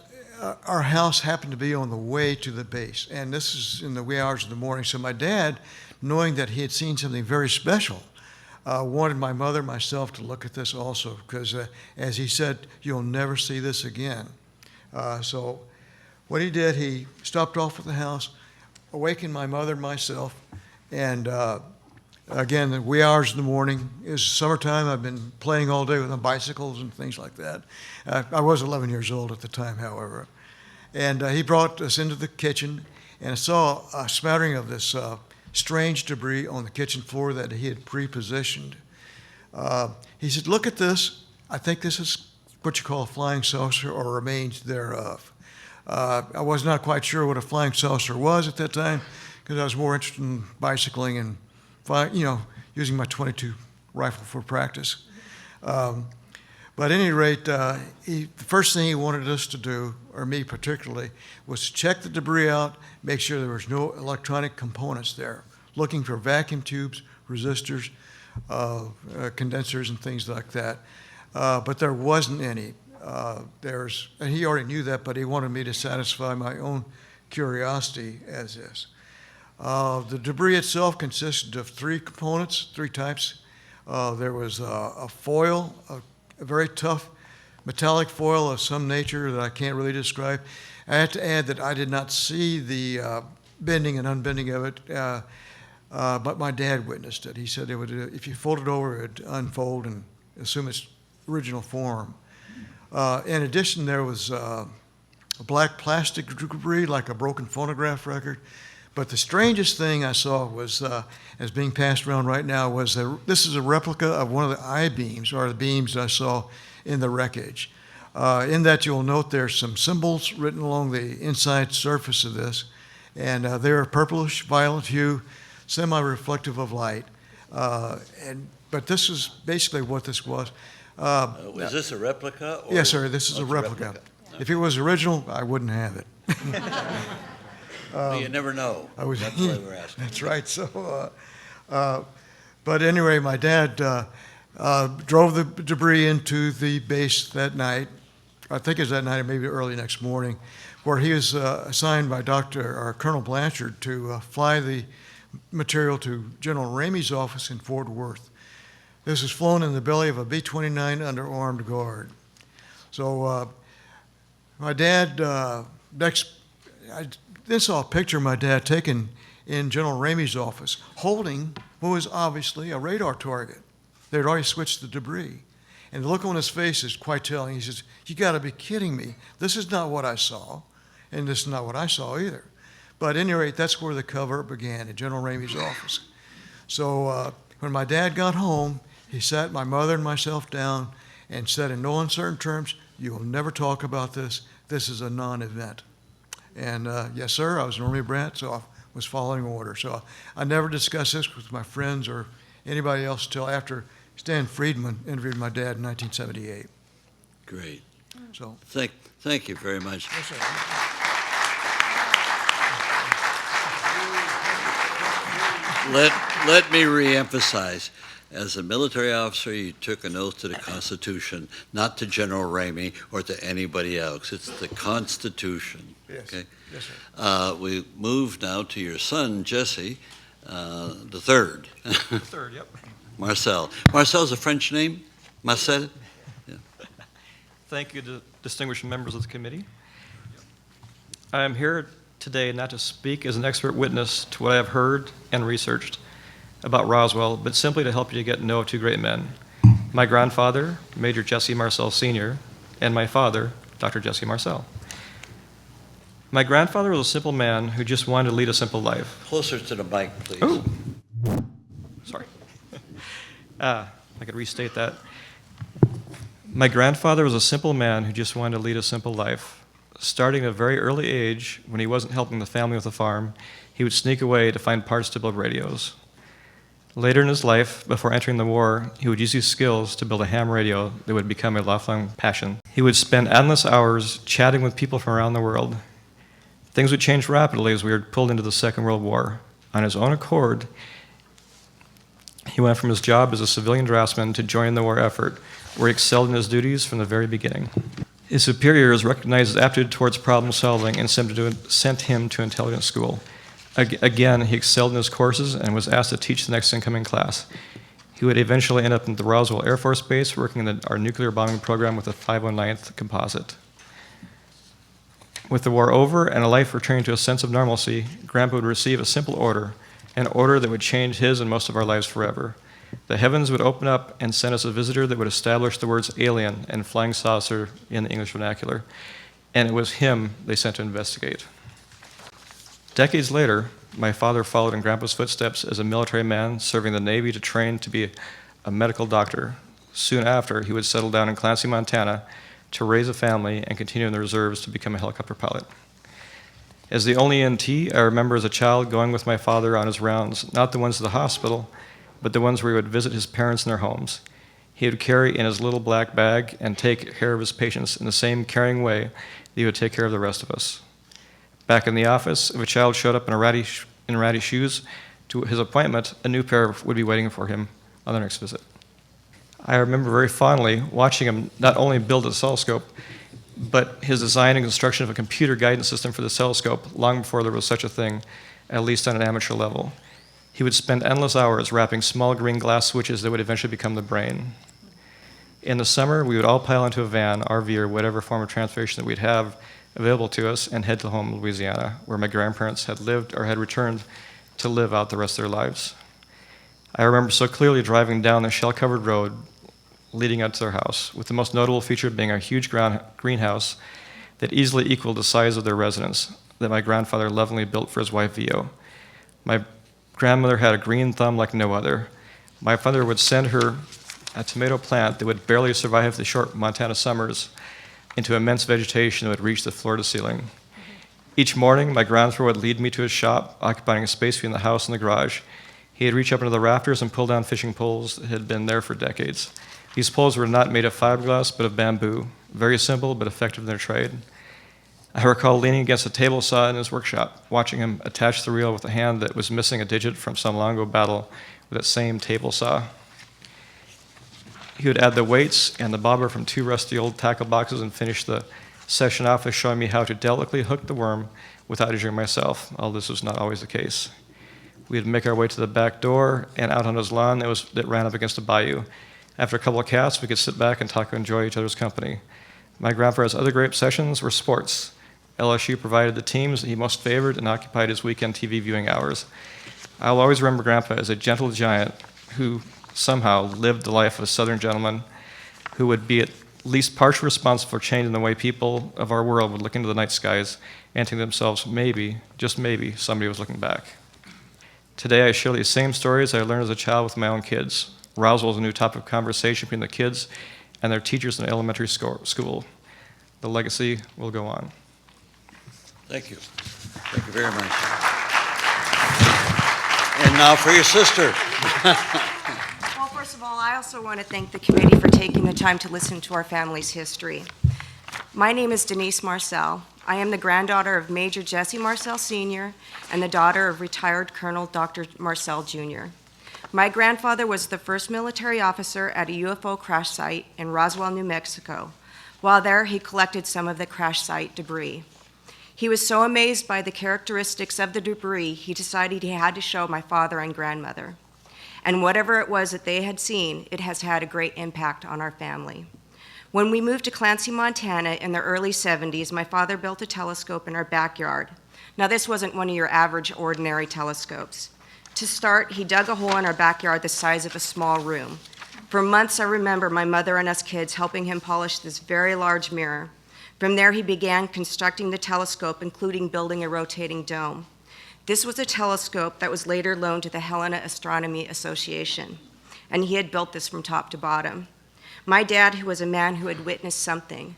our house happened to be on the way to the base, and this is in the wee hours of the morning. So my dad, knowing that he had seen something very special, wanted my mother and myself to look at this also, because as he said, you'll never see this again. So what he did, he stopped off at the house, awakened my mother and myself, and again, the wee hours of the morning. It was summertime. I've been playing all day with my bicycles and things like that. I was 11 years old at the time, however. And he brought us into the kitchen, and I saw a smattering of this strange debris on the kitchen floor that he had pre-positioned. He said, "Look at this. I think this is what you call a flying saucer or remains thereof." I was not quite sure what a flying saucer was at that time, because I was more interested in bicycling and using my .22 rifle for practice. But at any rate, the first thing he wanted us to do, or me particularly, was to check the debris out, make sure there was no electronic components there, looking for vacuum tubes, resistors, condensers and things like that. But there wasn't any. And he already knew that, but he wanted me to satisfy my own curiosity as is. The debris itself consisted of three components, three types. There was a foil, a very tough metallic foil of some nature that I can't really describe. I have to add that I did not see the bending and unbending of it, but my dad witnessed it. He said it would, if you fold it over, it would unfold and assume its original form. In addition, there was a black plastic debris, like a broken phonograph record. But the strangest thing I saw was, as being passed around right now, was this is a replica of one of the I-beams, or the beams I saw in the wreckage. In that, you'll note there's some symbols written along the inside surface of this, and they're a purplish violet hue, semi-reflective of light. But this is basically what this was. Is this a replica? Or Yes, sir, this is a replica. If it was original, I wouldn't have it. Well, you never know. That's why we're asking. That's right. So, but anyway, my dad drove the debris into the base that night. I think it was that night, or maybe early next morning, where he was assigned by Colonel Blanchard to fly the material to General Ramey's office in Fort Worth. This was flown in the belly of a B-29 under armed guard. So my dad, I then saw a picture of my dad taken in General Ramey's office, holding what was obviously a radar target. They'd already switched the debris. And the look on his face is quite telling. He says, "You got to be kidding me. This is not what I saw, and this is not what I saw either." But at any rate, that's where the cover-up began, in General Ramey's office. So when my dad got home, he sat my mother and myself down and said in no uncertain terms, "You will never talk about this. This is a non-event." And yes, sir, I was an Army brat, so I was following orders. So I never discussed this with my friends or anybody else until after Stan Friedman interviewed my dad in 1978. Great. So Thank you very much. yes, sir. Let me reemphasize. As a military officer, you took an oath to the Constitution, not to General Ramey or to anybody else. It's the Constitution. Yes. Okay? Yes, sir. We move now to your son, Jesse, the third. Third, yep. Marcel. Marcel's a French name? Marcel? Yeah. Thank you to distinguished members of the committee. I am here today not to speak as an expert witness to what I have heard and researched about Roswell, but simply to help you to get to know two great men, my grandfather, Major Jesse Marcel Sr., and my father, Dr. Jesse Marcel. My grandfather was a simple man who just wanted to lead a simple life. Closer to the mic, please. Oh, sorry. I could restate that. My grandfather was a simple man who just wanted to lead a simple life. Starting at a very early age, when he wasn't helping the family with the farm, he would sneak away to find parts to build radios. Later in his life, before entering the war, he would use these skills to build a ham radio that would become a lifelong passion. He would spend endless hours chatting with people from around the world. Things would change rapidly as we were pulled into the Second World War. On his own accord, he went from his job as a civilian draftsman to join the war effort, where he excelled in his duties from the very beginning. His superiors recognized his aptitude towards problem solving and sent him to intelligence school. Again, he excelled in his courses and was asked to teach the next incoming class. He would eventually end up in the Roswell Air Force Base working in our nuclear bombing program with the 509th Composite. With the war over and a life returning to a sense of normalcy, Grandpa would receive a simple order, an order that would change his and most of our lives forever. The heavens would open up and send us a visitor that would establish the words alien and flying saucer in the English vernacular, and it was him they sent to investigate. Decades later, my father followed in Grandpa's footsteps as a military man serving the Navy to train to be a medical doctor. Soon after, he would settle down in Clancy, Montana to raise a family and continue in the reserves to become a helicopter pilot. As the only NT, I remember as a child going with my father on his rounds, not the ones to the hospital, but the ones where he would visit his parents in their homes. He would carry in his little black bag and take care of his patients in the same caring way that he would take care of the rest of us. Back in the office, if a child showed up in ratty shoes to his appointment, a new pair would be waiting for him on their next visit. I remember very fondly watching him not only build a telescope, but his design and construction of a computer guidance system for the telescope long before there was such a thing, at least on an amateur level. He would spend endless hours wrapping small green glass switches that would eventually become the brain. In the summer, we would all pile into a van, RV, or whatever form of transportation that we'd have available to us and head to home, Louisiana, where my grandparents had lived or had returned to live out the rest of their lives. I remember so clearly driving down the shell-covered road leading up to their house, with the most notable feature being a huge greenhouse that easily equaled the size of their residence that my grandfather lovingly built for his wife, Vio. My grandmother had a green thumb like no other. My father would send her a tomato plant that would barely survive the short Montana summers into immense vegetation that would reach the floor to ceiling. Each morning, my grandfather would lead me to his shop, occupying a space between the house and the garage. He'd reach up into the rafters and pull down fishing poles that had been there for decades. These poles were not made of fiberglass, but of bamboo. Very simple, but effective in their trade. I recall leaning against a table saw in his workshop, watching him attach the reel with a hand that was missing a digit from some long-ago battle with that same table saw. He would add the weights and the bobber from 2 rusty old tackle boxes and finish the session off with showing me how to delicately hook the worm without injuring myself, although this was not always the case. We'd make our way to the back door and out on his lawn that ran up against a bayou. After a couple of casts, we could sit back and talk and enjoy each other's company. My grandfather's other great obsessions were sports. LSU provided the teams that he most favored and occupied his weekend TV viewing hours. I'll always remember Grandpa as a gentle giant who somehow lived the life of a Southern gentleman who would be at least partially responsible for changing the way people of our world would look into the night skies and think to themselves, maybe, just maybe, somebody was looking back. Today I share these same stories I learned as a child with my own kids. Roswell is a new topic of conversation between the kids and their teachers in elementary school. The legacy will go on. Thank you. Thank you very much. And now for your sister. Well, first of all, I also want to thank the committee for taking the time to listen to our family's history. My name is Denice Marcel. I am the granddaughter of Major Jesse Marcel Sr. and the daughter of retired Colonel Dr. Marcel Jr. My grandfather was the first military officer at a UFO crash site in Roswell, New Mexico. While there, he collected some of the crash site debris. He was so amazed by the characteristics of the debris, he decided he had to show my father and grandmother. And whatever it was that they had seen, it has had a great impact on our family. When we moved to Clancy, Montana in the early 70s, my father built a telescope in our backyard. Now, this wasn't one of your average, ordinary telescopes. To start, he dug a hole in our backyard the size of a small room. For months, I remember my mother and us kids helping him polish this very large mirror. From there, he began constructing the telescope, including building a rotating dome. This was a telescope that was later loaned to the Helena Astronomy Association, and he had built this from top to bottom. My dad, who was a man who had witnessed something,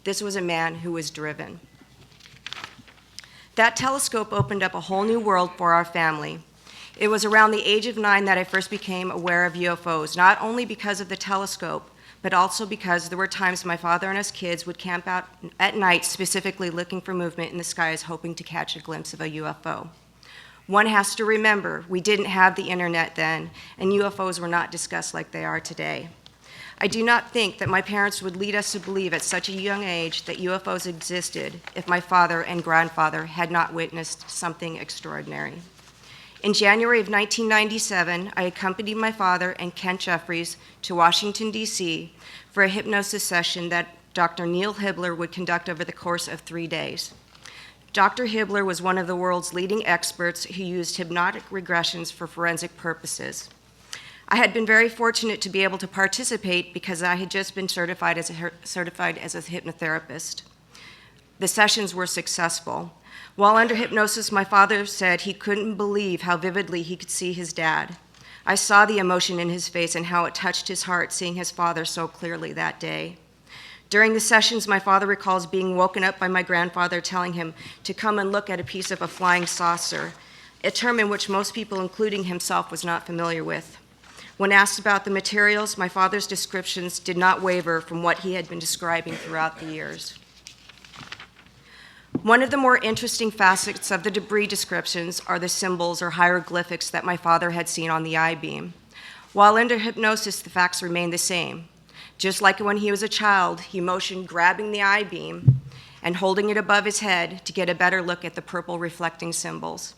this was a man who was driven. That telescope opened up a whole new world for our family. It was around the age of 9 that I first became aware of UFOs, not only because of the telescope, but also because there were times my father and us kids would camp out at night specifically looking for movement in the skies, hoping to catch a glimpse of a UFO. One has to remember, we didn't have the internet then, and UFOs were not discussed like they are today. I do not think that my parents would lead us to believe at such a young age that UFOs existed if my father and grandfather had not witnessed something extraordinary. In January of 1997, I accompanied my father and Kent Jeffries to Washington, D.C. for a hypnosis session that Dr. Neil Hibbler would conduct over the course of 3 days. Dr. Hibbler was one of the world's leading experts who used hypnotic regressions for forensic purposes. I had been very fortunate to be able to participate because I had just been certified as a hypnotherapist. The sessions were successful. While under hypnosis, my father said he couldn't believe how vividly he could see his dad. I saw the emotion in his face and how it touched his heart seeing his father so clearly that day. During the sessions, my father recalls being woken up by my grandfather telling him to come and look at a piece of a flying saucer, a term in which most people, including himself, was not familiar with. When asked about the materials, my father's descriptions did not waver from what he had been describing throughout the years. One of the more interesting facets of the debris descriptions are the symbols or hieroglyphics that my father had seen on the I-beam. While under hypnosis, the facts remain the same. Just like when he was a child, he motioned grabbing the I-beam and holding it above his head to get a better look at the purple reflecting symbols.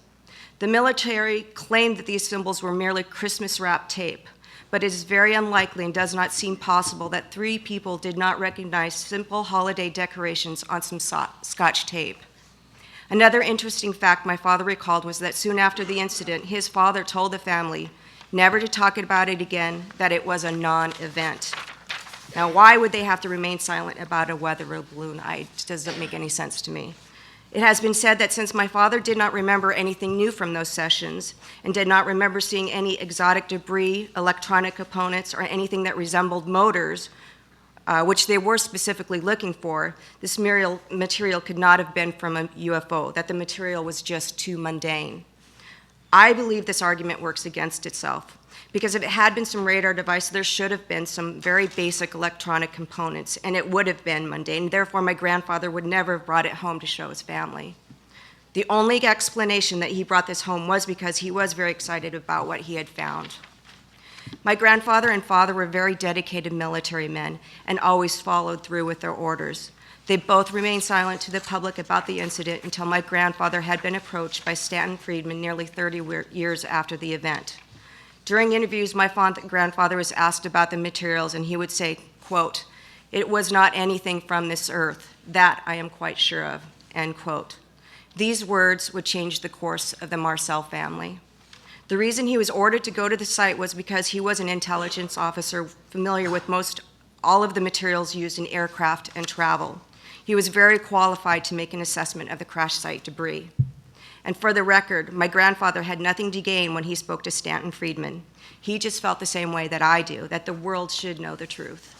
The military claimed that these symbols were merely Christmas-wrapped tape, but it is very unlikely and does not seem possible that 3 people did not recognize simple holiday decorations on some Scotch tape. Another interesting fact my father recalled was that soon after the incident, his father told the family never to talk about it again, that it was a non-event. Now, why would they have to remain silent about a weather balloon? It doesn't make any sense to me. It has been said that since my father did not remember anything new from those sessions and did not remember seeing any exotic debris, electronic components, or anything that resembled motors, which they were specifically looking for, this material could not have been from a UFO, that the material was just too mundane. I believe this argument works against itself, because if it had been some radar device, there should have been some very basic electronic components, and it would have been mundane. Therefore, my grandfather would never have brought it home to show his family. The only explanation that he brought this home was because he was very excited about what he had found. My grandfather and father were very dedicated military men and always followed through with their orders. They both remained silent to the public about the incident until my grandfather had been approached by Stanton Friedman nearly 30 years after the event. During interviews, my grandfather was asked about the materials, and he would say, quote, "It was not anything from this earth. That I am quite sure of," end quote. These words would change the course of the Marcel family. The reason he was ordered to go to the site was because he was an intelligence officer familiar with all of the materials used in aircraft and travel. He was very qualified to make an assessment of the crash site debris. And for the record, my grandfather had nothing to gain when he spoke to Stanton Friedman. He just felt the same way that I do, that the world should know the truth.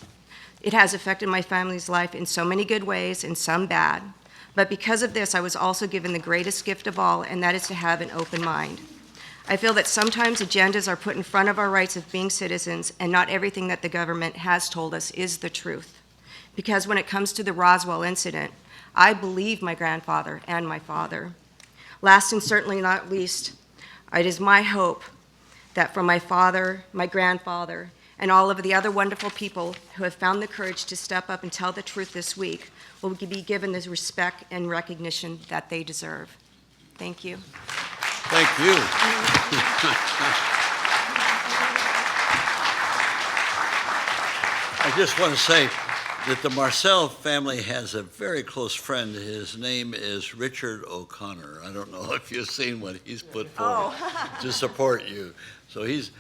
It has affected my family's life in so many good ways and some bad. But because of this, I was also given the greatest gift of all, and that is to have an open mind. I feel that sometimes agendas are put in front of our rights of being citizens, and not everything that the government has told us is the truth. Because when it comes to the Roswell incident, I believe my grandfather and my father. Last and certainly not least, it is my hope that from my father, my grandfather, and all of the other wonderful people who have found the courage to step up and tell the truth this week will be given the respect and recognition that they deserve. Thank you. Thank you. I just want to say that the Marcel family has a very close friend. His name is Richard O'Connor. I don't know if you've seen what he's put forward to support you. So he's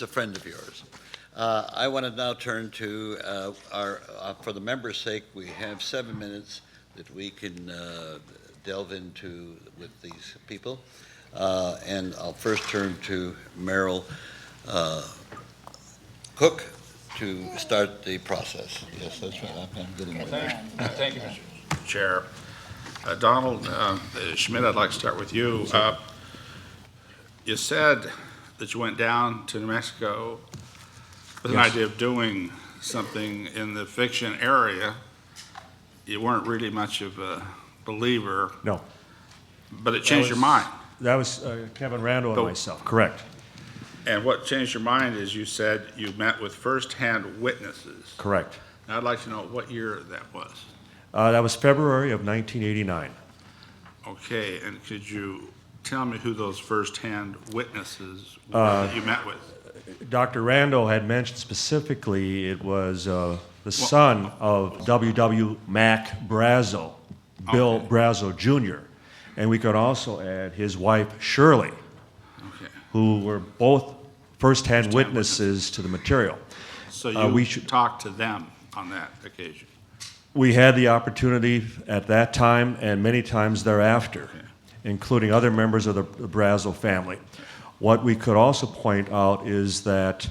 a friend of yours. I want to now turn to for the members' sake, we have 7 minutes that we can delve into with these people. And I'll first turn to Merrill Cook to start the process. Yes, that's right. I'm getting there. Thank you, Mr. Chair. Donald Schmitt, I'd like to start with you. You said that you went down to New Mexico with an idea of doing something in the fiction area. You weren't really much of a believer. No. But it changed your mind. That was Kevin Randle and myself, correct. And what changed your mind is you said you met with first-hand witnesses. Correct. Now, I'd like to know what year that was. That was February of 1989. Okay, and could you tell me who those first-hand witnesses were that you met with? Dr. Randle had mentioned specifically it was the son of W.W. Mac Brazel, Bill Brazel Jr., and we could also add his wife, Shirley, who were both first-hand witnesses to the material. So you talked to them on that occasion? We had the opportunity at that time and many times thereafter, including other members of the Brazel family. What we could also point out is that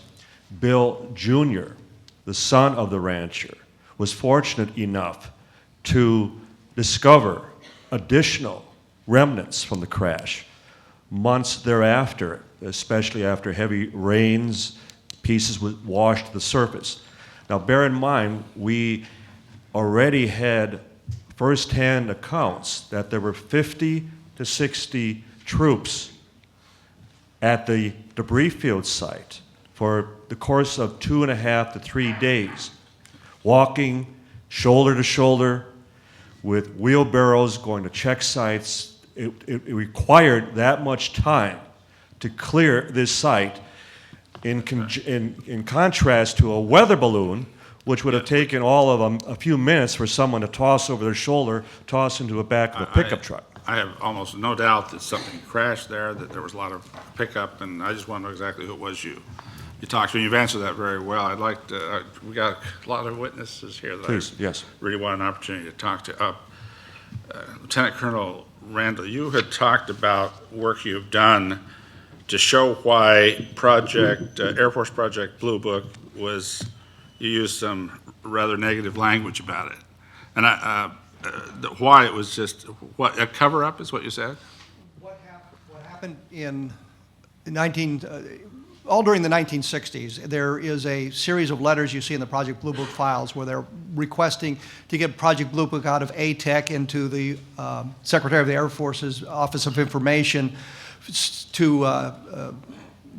Bill Jr., the son of the rancher, was fortunate enough to discover additional remnants from the crash months thereafter, especially after heavy rains, pieces would wash to the surface. Now bear in mind, we already had first-hand accounts that there were 50 to 60 troops at the debris field site for the course of 2.5 to 3 days, walking shoulder to shoulder with wheelbarrows going to check sites. It required that much time to clear this site in contrast to a weather balloon, which would have taken all of them a few minutes for someone to toss over their shoulder, toss into the back of a pickup truck. I have almost no doubt that something crashed there, that there was a lot of pickup, and I just want to know exactly who it was you talked to. And you've answered that very well. I'd like to, we got a lot of witnesses here that Please, I yes. really want an opportunity to talk to. Lieutenant Colonel Randle, you had talked about work you've done to show why Air Force Project Blue Book was, you used some rather negative language about it. And why it was just, what, a cover-up is what you said? What happened all during the 1960s, there is a series of letters you see in the Project Blue Book files where they're requesting to get Project Blue Book out of ATEC into the Secretary of the Air Force's Office of Information to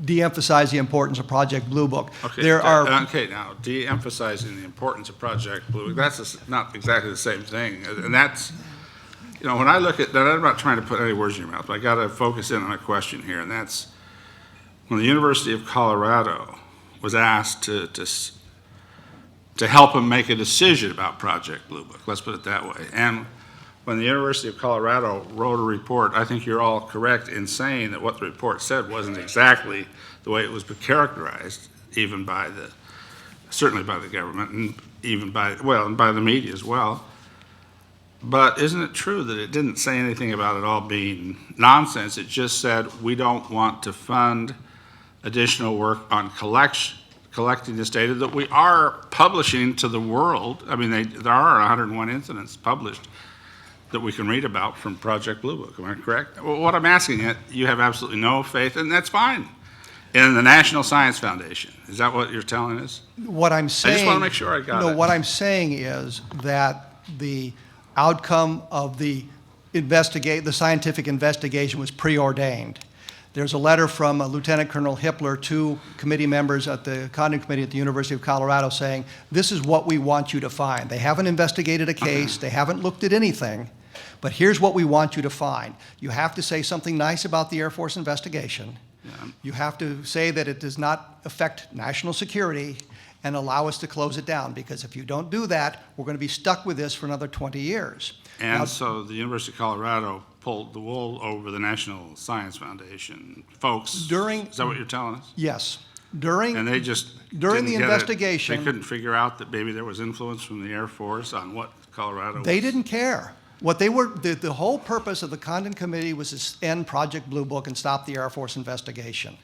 de-emphasize the importance of Project Blue Book. Okay, okay, now, de-emphasizing the importance of Project Blue Book, that's not exactly the same thing. And that's, you know, when I look at that, I'm not trying to put any words in your mouth, but I got to focus in on a question here, and that's, when the University of Colorado was asked to help them make a decision about Project Blue Book, let's put it that way. And when the University of Colorado wrote a report, I think you're all correct in saying that what the report said wasn't exactly the way it was characterized, even by certainly by the government, and even and by the media as well. But isn't it true that it didn't say anything about it all being nonsense? It just said, we don't want to fund additional work on collecting this data that we are publishing to the world. I mean, there are 101 incidents published that we can read about from Project Blue Book. Am I correct? Well, what I'm asking you have absolutely no faith, and that's fine, in the National Science Foundation. Is that what you're telling us? What I'm saying, I just want to make sure I got it. No, what I'm saying is that the outcome of the scientific investigation was preordained. There's a letter from Lieutenant Colonel Hippler to committee members at the Condon Committee at the University of Colorado saying, this is what we want you to find. They haven't investigated a case, they haven't looked at anything, but here's what we want you to find. You have to say something nice about the Air Force investigation. Yeah. You have to say that it does not affect national security and allow us to close it down, because if you don't do that, we're going to be stuck with this for another 20 years. And Now, so the University of Colorado pulled the wool over the National Science Foundation folks. Is that what you're telling us? Yes. And they just during didn't the get it. investigation, They couldn't figure out that maybe there was influence from the Air Force on what Colorado they was. didn't care. What they were, the whole purpose of the Condon Committee was to end Project Blue Book and stop the Air Force investigation.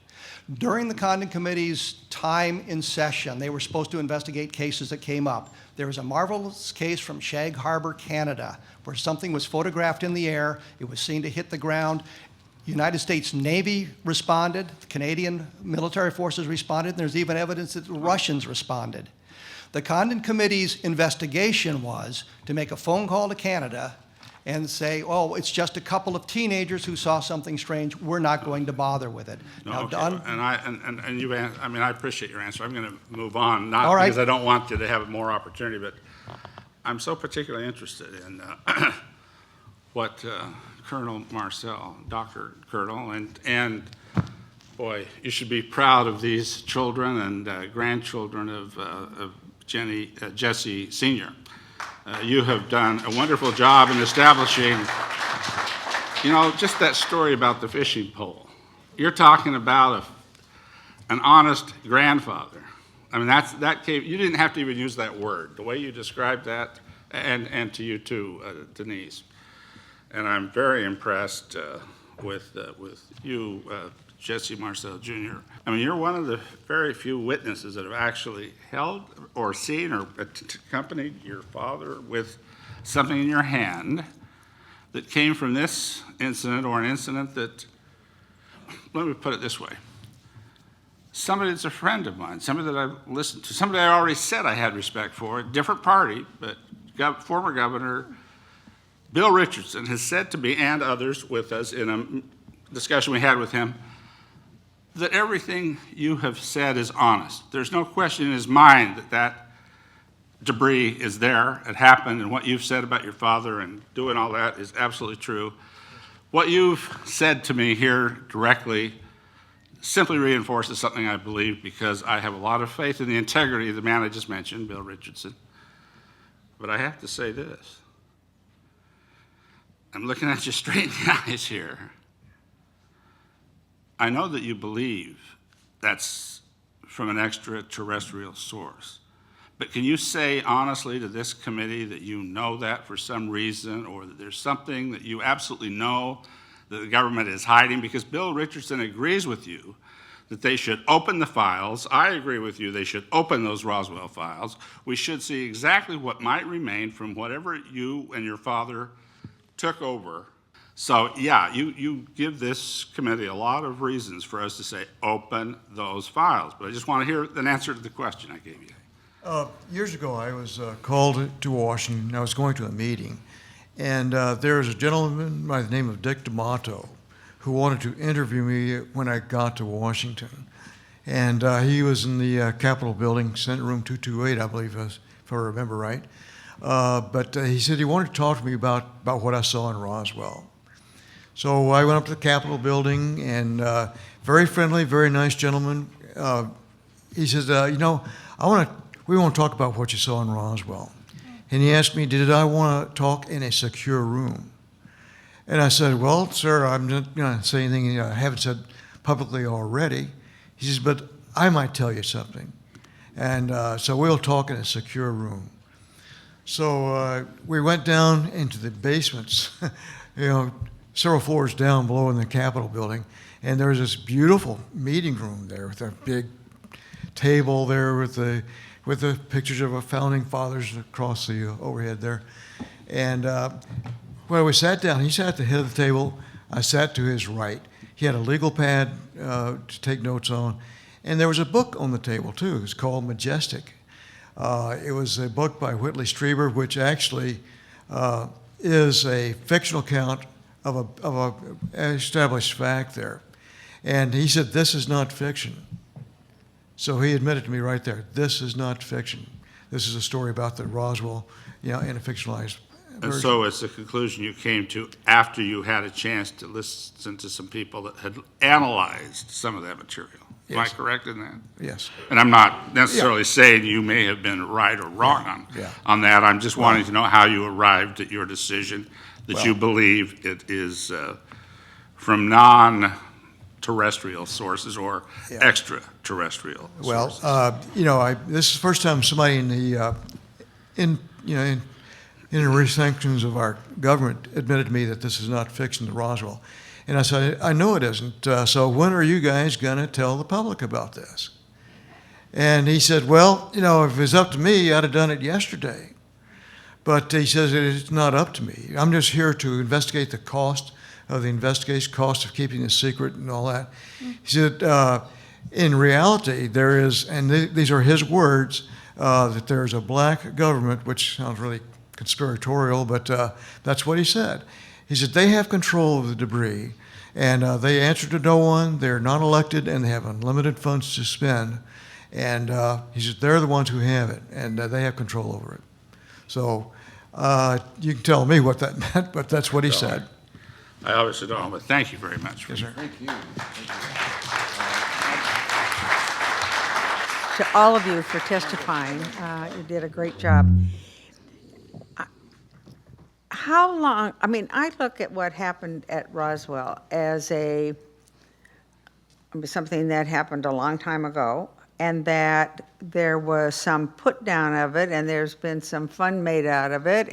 During the Condon Committee's time in session, they were supposed to investigate cases that came up. There was a marvelous case from Shag Harbor, Canada, where something was photographed in the air. It was seen to hit the ground. United States Navy responded. The Canadian military forces responded. And there's even evidence that the Russians responded. The Condon Committee's investigation was to make a phone call to Canada and say, oh, it's just a couple of teenagers who saw something strange. We're not going to bother with it. No, Now, okay. Don, And you've, I mean, I appreciate your answer. I'm going to move on, not All right. because I don't want you to have more opportunity, but I'm so particularly interested in what Colonel Marcel, Dr. Colonel, and boy, you should be proud of these children and grandchildren of Jesse Sr. You have done a wonderful job in establishing, you know, just that story about the fishing pole. You're talking about an honest grandfather. I mean, that came, you didn't have to even use that word. The way you described that, and to you too, Denice. And I'm very impressed with you, Jesse Marcel Jr. I mean, you're one of the very few witnesses that have actually held or seen or accompanied your father with something in your hand that came from this incident, or an incident that, let me put it this way, somebody that's a friend of mine, somebody that I've listened to, somebody I already said I had respect for, a different party, but former Governor Bill Richardson has said to me, and others with us in a discussion we had with him, that everything you have said is honest. There's no question in his mind that that debris is there, it happened, and what you've said about your father and doing all that is absolutely true. What you've said to me here directly simply reinforces something I believe, because I have a lot of faith in the integrity of the man I just mentioned, Bill Richardson. But I have to say this. I'm looking at you straight in the eyes here. I know that you believe that's from an extraterrestrial source. But can you say honestly to this committee that you know that for some reason, or that there's something that you absolutely know that the government is hiding? Because Bill Richardson agrees with you that they should open the files. I agree with you, they should open those Roswell files. We should see exactly what might remain from whatever you and your father took over. So yeah, you give this committee a lot of reasons for us to say, open those files. But I just want to hear an answer to the question I gave you. Years ago, I was called to Washington. I was going to a meeting, and there was a gentleman by the name of Dick D'Amato who wanted to interview me when I got to Washington. And he was in the Capitol building, Senate Room 228, I believe, if I remember right. But he said he wanted to talk to me about what I saw in Roswell. So I went up to the Capitol building, and very friendly, very nice gentleman. He says, we want to talk about what you saw in Roswell. And he asked me, did I want to talk in a secure room? And I said, well, sir, I'm not going to say anything I haven't said publicly already. He says, but I might tell you something. And so we'll talk in a secure room. So we went down into the basements, several floors down below in the Capitol building. And there was this beautiful meeting room there with a big table there with the pictures of our founding fathers across the overhead there. And when we sat down, he sat at the head of the table. I sat to his right. He had a legal pad to take notes on. And there was a book on the table, too. It's called Majestic. It was a book by Whitley Strieber, which actually is a fictional account of an established fact there. And he said, this is not fiction. So he admitted to me right there, this is not fiction. This is a story about the Roswell, in a fictionalized version. And so it's the conclusion you came to after you had a chance to listen to some people that had analyzed some of that material. Am I Yes. correct in that? Yes. And I'm not necessarily saying you may have been right or wrong on that. I'm just wanting to know how you arrived at your decision that you believe it is from non-terrestrial sources or extraterrestrial sources. Well, this is the first time somebody in the in the sanctions of our government admitted to me that this is not fiction, the Roswell. And I said, I know it isn't. So when are you guys going to tell the public about this? And he said, well, if it was up to me, I'd have done it yesterday. But he says it's not up to me. I'm just here to investigate the cost of the investigation, cost of keeping it secret and all that. He said, in reality, there is, and these are his words, that there's a black government, which sounds really conspiratorial, but that's what he said. He said they have control of the debris, and they answer to no one, they're not elected, and they have unlimited funds to spend. And he said they're the ones who have it, and they have control over it. So you can tell me what that meant, but that's what he said. I obviously don't, but thank you very much. Yes, sir. Thank you. To all of you for testifying. You did a great job. How long, I look at what happened at Roswell as something that happened a long time ago, and that there was some put down of it, and there's been some fun made out of it,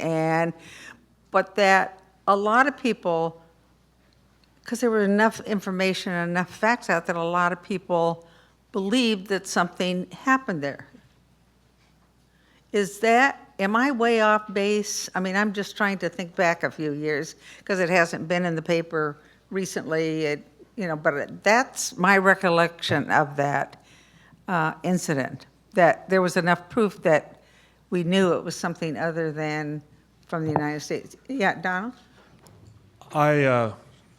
but that a lot of people, because there was enough information and enough facts out that a lot of people believed that something happened there. Am I way off base? I'm just trying to think back a few years, because it hasn't been in the paper recently, but that's my recollection of that incident, that there was enough proof that we knew it was something other than from the United States. Yeah, Donald?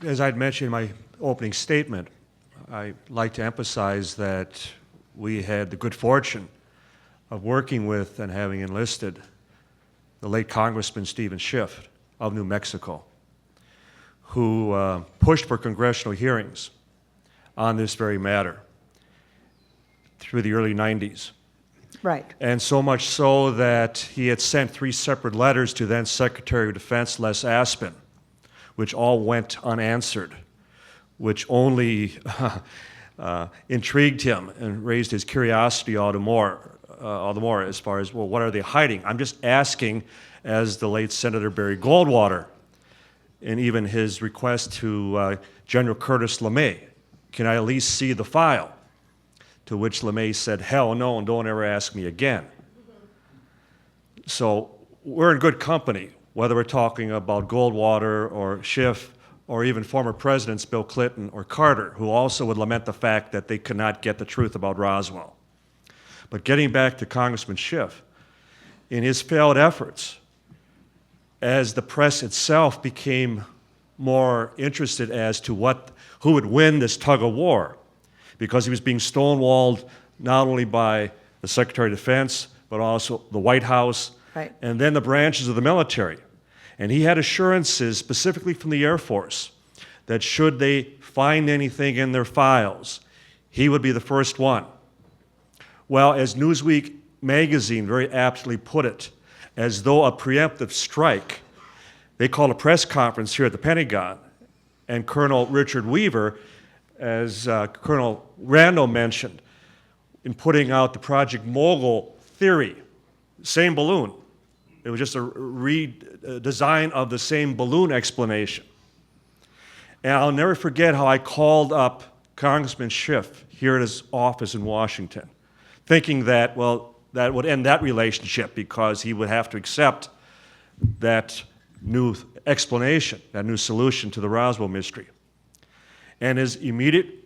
As I'd mentioned in my opening statement, I'd like to emphasize that we had the good fortune of working with and having enlisted the late Congressman Stephen Schiff of New Mexico, who pushed for congressional hearings on this very matter through the early 90s. Right. And so much so that he had sent 3 separate letters to then Secretary of Defense Les Aspin, which all went unanswered, which only intrigued him and raised his curiosity all the more as far as, well, what are they hiding? I'm just asking, as the late Senator Barry Goldwater, and even his request to General Curtis LeMay, can I at least see the file? To which LeMay said, hell no, and don't ever ask me again. So we're in good company, whether we're talking about Goldwater or Schiff or even former presidents Bill Clinton or Carter, who also would lament the fact that they could not get the truth about Roswell. But getting back to Congressman Schiff, in his failed efforts, as the press itself became more interested as to who would win this tug of war, because he was being stonewalled not only by the Secretary of Defense, but also the White House, Right. and then the branches of the military. And he had assurances, specifically from the Air Force, that should they find anything in their files, he would be the first one. Well, as Newsweek magazine very aptly put it, as though a preemptive strike, they called a press conference here at the Pentagon, and Colonel Richard Weaver, as Colonel Randle mentioned, in putting out the Project Mogul theory, same balloon. It was just a redesign of the same balloon explanation. And I'll never forget how I called up Congressman Schiff here at his office in Washington, thinking that, well, that would end that relationship because he would have to accept that new explanation, that new solution to the Roswell mystery. And his immediate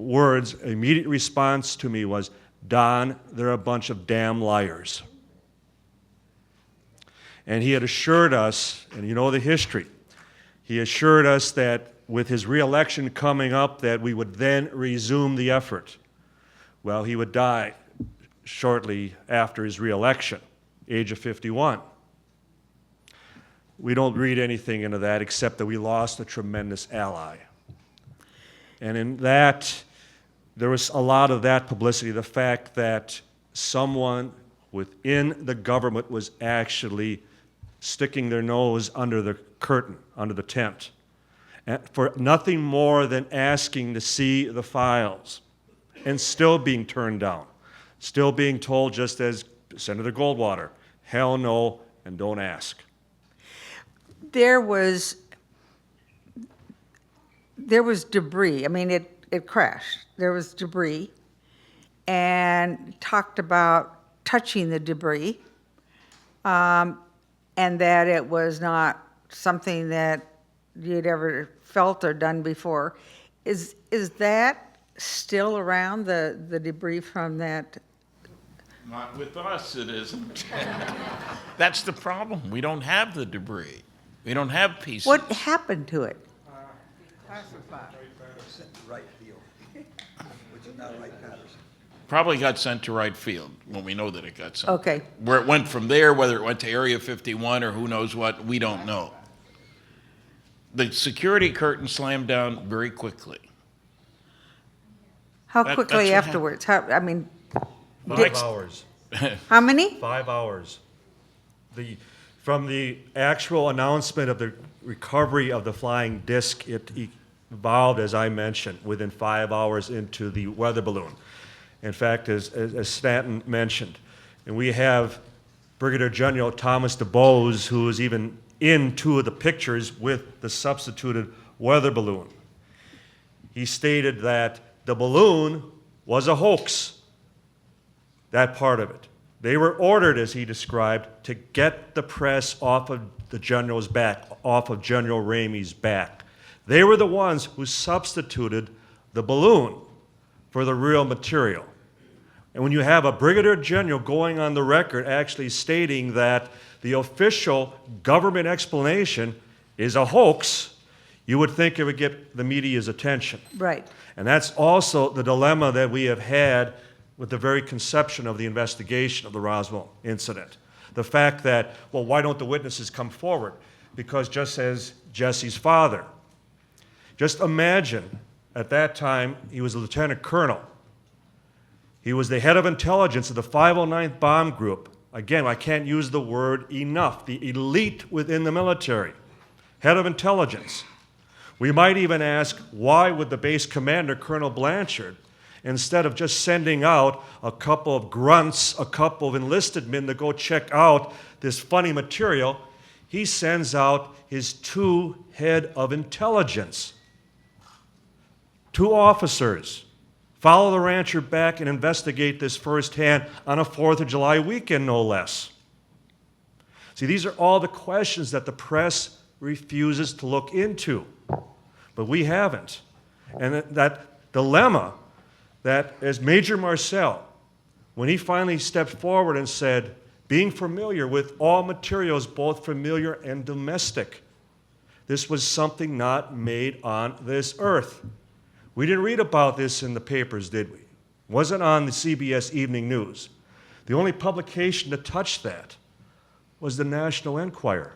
response to me was, Don, they're a bunch of damn liars. And he had assured us, and you know the history, he assured us that with his reelection coming up that we would then resume the effort. Well, he would die shortly after his reelection, age of 51. We don't read anything into that except that we lost a tremendous ally. And in that, there was a lot of that publicity, the fact that someone within the government was actually sticking their nose under the curtain, under the tent, and for nothing more than asking to see the files, and still being turned down, still being told, just as Senator Goldwater, hell no, and don't ask. There was debris. I mean, it crashed. There was debris, and talked about touching the debris, and that it was not something that you'd ever felt or done before. Is that still around, the debris from that? Not with us, it isn't. That's the problem. We don't have the debris. We don't have pieces. What happened to it? Probably got sent to right field when we know that it got sent. Okay. Where it went from there, whether it went to Area 51 or who knows what, we don't know. The security curtain slammed down very quickly. How That's quickly what afterwards? How many? 5 hours. How many? 5 hours. From the actual announcement of the recovery of the flying disc, it evolved, as I mentioned, within 5 hours into the weather balloon. In fact, as Stanton mentioned, and we have Brigadier General Thomas DuBose, who is even in 2 of the pictures with the substituted weather balloon. He stated that the balloon was a hoax, that part of it. They were ordered, as he described, to get the press off of the general's back, off of General Ramey's back. They were the ones who substituted the balloon for the real material. And when you have a brigadier general going on the record actually stating that the official government explanation is a hoax, You would think it would get the media's attention. Right. And that's also the dilemma that we have had with the very conception of the investigation of the Roswell incident. The fact that, well, why don't the witnesses come forward? Because just as Jesse's father, just imagine at that time he was a lieutenant colonel. He was the head of intelligence of the 509th Bomb Group. Again, I can't use the word enough, the elite within the military, head of intelligence. We might even ask, why would the base commander, Colonel Blanchard, instead of just sending out a couple of grunts, a couple of enlisted men to go check out this funny material, he sends out his 2 head of intelligence, 2 officers, follow the rancher back and investigate this firsthand on a 4th of July weekend, no less. See, these are all the questions that the press refuses to look into, but we haven't. And that dilemma that as Major Marcel, when he finally stepped forward and said, being familiar with all materials, both familiar and domestic, this was something not made on this earth. We didn't read about this in the papers, did we? It wasn't on the CBS Evening News. The only publication to touch that was the National Enquirer.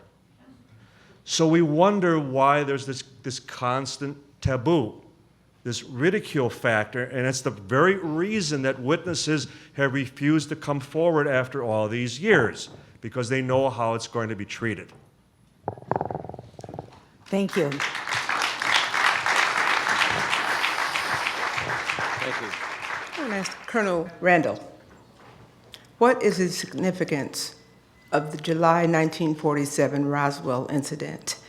So we wonder why there's this constant taboo, this ridicule factor, and it's the very reason that witnesses have refused to come forward after all these years, because they know how it's going to be treated. Thank you. Thank you. I want to ask Colonel Randle, what is the significance of the July 1947 Roswell incident,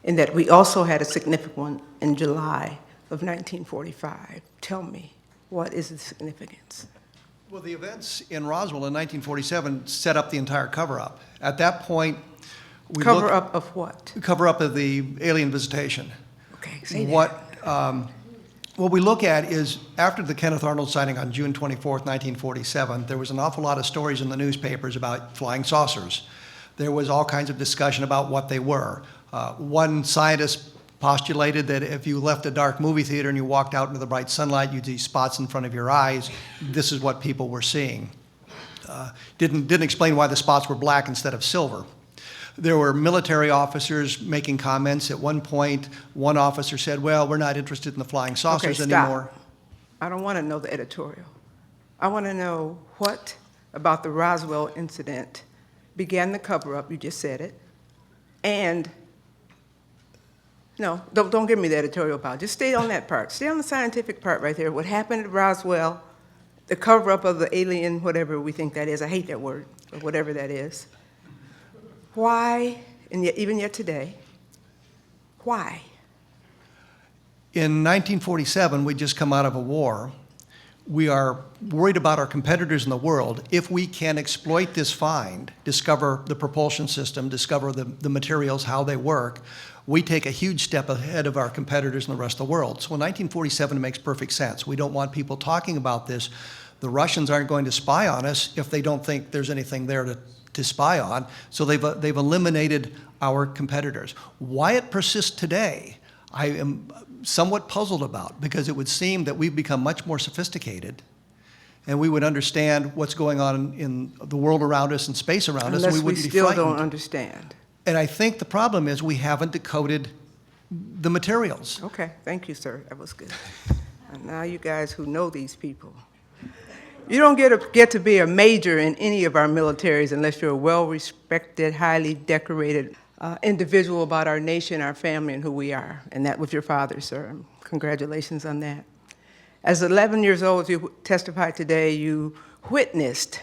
in that we also had a significant one in July of 1945? Tell me, what is the significance? Well, the events in Roswell in 1947 set up the entire cover-up. At that point, we Cover-up of what? cover-up of the alien visitation. Okay, say that. What we look at is, after the Kenneth Arnold sighting on June 24th, 1947, there was an awful lot of stories in the newspapers about flying saucers. There was all kinds of discussion about what they were. One scientist postulated that if you left a dark movie theater and you walked out into the bright sunlight, you'd see spots in front of your eyes. This is what people were seeing. Didn't explain why the spots were black instead of silver. There were military officers making comments. At one point, one officer said, well, we're not interested in the flying saucers anymore. I don't want to know the editorial. I want to know what about the Roswell incident began the cover-up, you just said it, and no, don't give me the editorial part. Just stay on that part. Stay on the scientific part right there. What happened at Roswell, the cover-up of the alien, whatever we think that is. I hate that word, but whatever that is. Why, and yet, even yet today, why? In 1947, we'd just come out of a war. We are worried about our competitors in the world. If we can exploit this find, discover the propulsion system, discover the materials, how they work, we take a huge step ahead of our competitors in the rest of the world. So in 1947, it makes perfect sense. We don't want people talking about this. The Russians aren't going to spy on us if they don't think there's anything there to spy on. So they've eliminated our competitors. Why it persists today, I am somewhat puzzled about, because it would seem that we've become much more sophisticated and we would understand what's going on in the world around us and space around us, and we wouldn't be frightened. Unless we still don't understand. And I think the problem is we haven't decoded the materials. Okay, thank you, sir. That was good. And now you guys who know these people, you don't get to be a major in any of our militaries unless you're a well-respected, highly decorated individual about our nation, our family, and who we are. And that was your father, sir. Congratulations on that. As 11 years old, as you testified today, you witnessed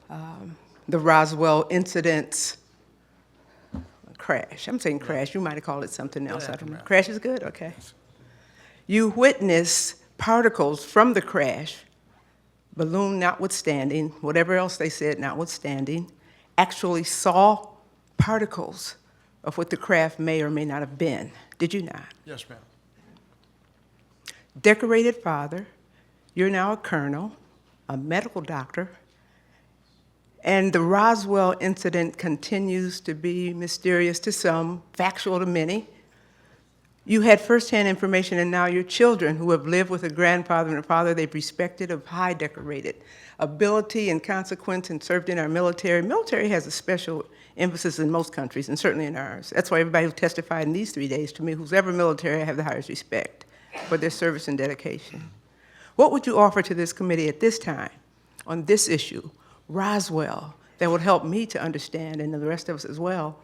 the Roswell incident's crash. I'm saying crash. You might have called it something else. I don't know. Crash is good? Okay. You witnessed particles from the crash, balloon notwithstanding, whatever else they said notwithstanding, actually saw particles of what the craft may or may not have been. Did you not? Yes, ma'am. Decorated father, you're now a colonel, a medical doctor, and the Roswell incident continues to be mysterious to some, factual to many. You had firsthand information, and now your children who have lived with a grandfather and a father they've respected of high decorated ability and consequence and served in our military. Military has a special emphasis in most countries, and certainly in ours. That's why everybody who testified in these 3 days, to me, who's ever military, I have the highest respect for their service and dedication. What would you offer to this committee at this time on this issue, Roswell, that would help me to understand, and the rest of us as well,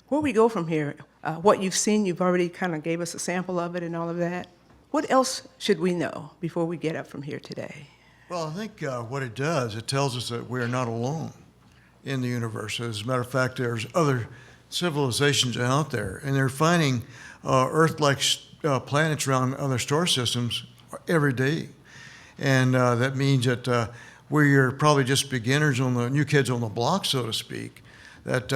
where we go from here? What you've seen, you've already kind of gave us a sample of it and all of that. What else should we know before we get up from here today? Well, I think what it does, it tells us that we're not alone in the universe. As a matter of fact, there's other civilizations out there, and they're finding Earth-like planets around other star systems every day. And that means that we're probably just beginners on the new kids on the block, so to speak, that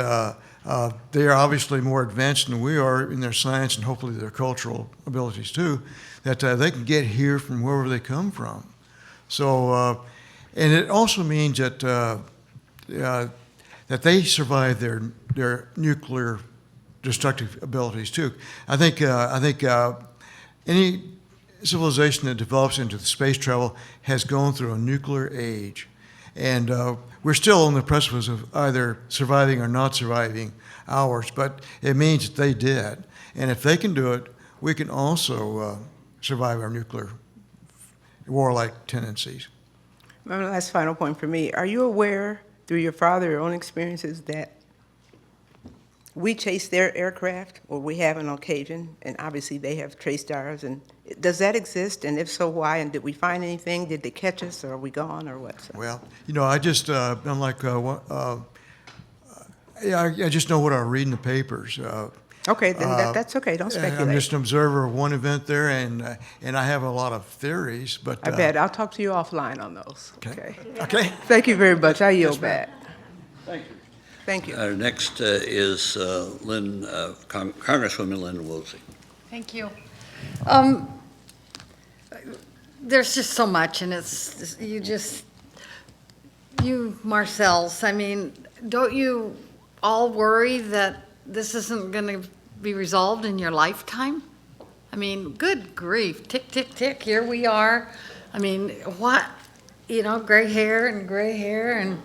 they are obviously more advanced than we are in their science and hopefully their cultural abilities too, that they can get here from wherever they come from. So, and it also means that that they survive their nuclear destructive abilities too. I think any civilization that develops into the space travel has gone through a nuclear age, and we're still on the precipice of either surviving or not surviving ours. But it means that they did, and if they can do it, we can also survive our nuclear warlike tendencies. My last final point for me, are you aware through your father, your own experiences, that we chase their aircraft, or we have on occasion, and obviously they have traced ours, and does that exist, and if so, why, and did we find anything, did they catch us, or are we gone, or what? So. Well, you know, I just, I'm like, I just know what I read in the papers. Okay, then that's okay, don't speculate. I'm just an observer of one event there, and I have a lot of theories, but... I bet, I'll talk to you offline on those. Okay. Okay. Thank you very much, I yield back. Thank you. Thank you. Our next is Congresswoman Lynn Woolsey. Thank you. There's just so much, and it's, you Marcels, I mean, don't you all worry that this isn't going to be resolved in your lifetime? I mean, good grief, tick, tick, tick, here we are. I mean, what, you know, gray hair, and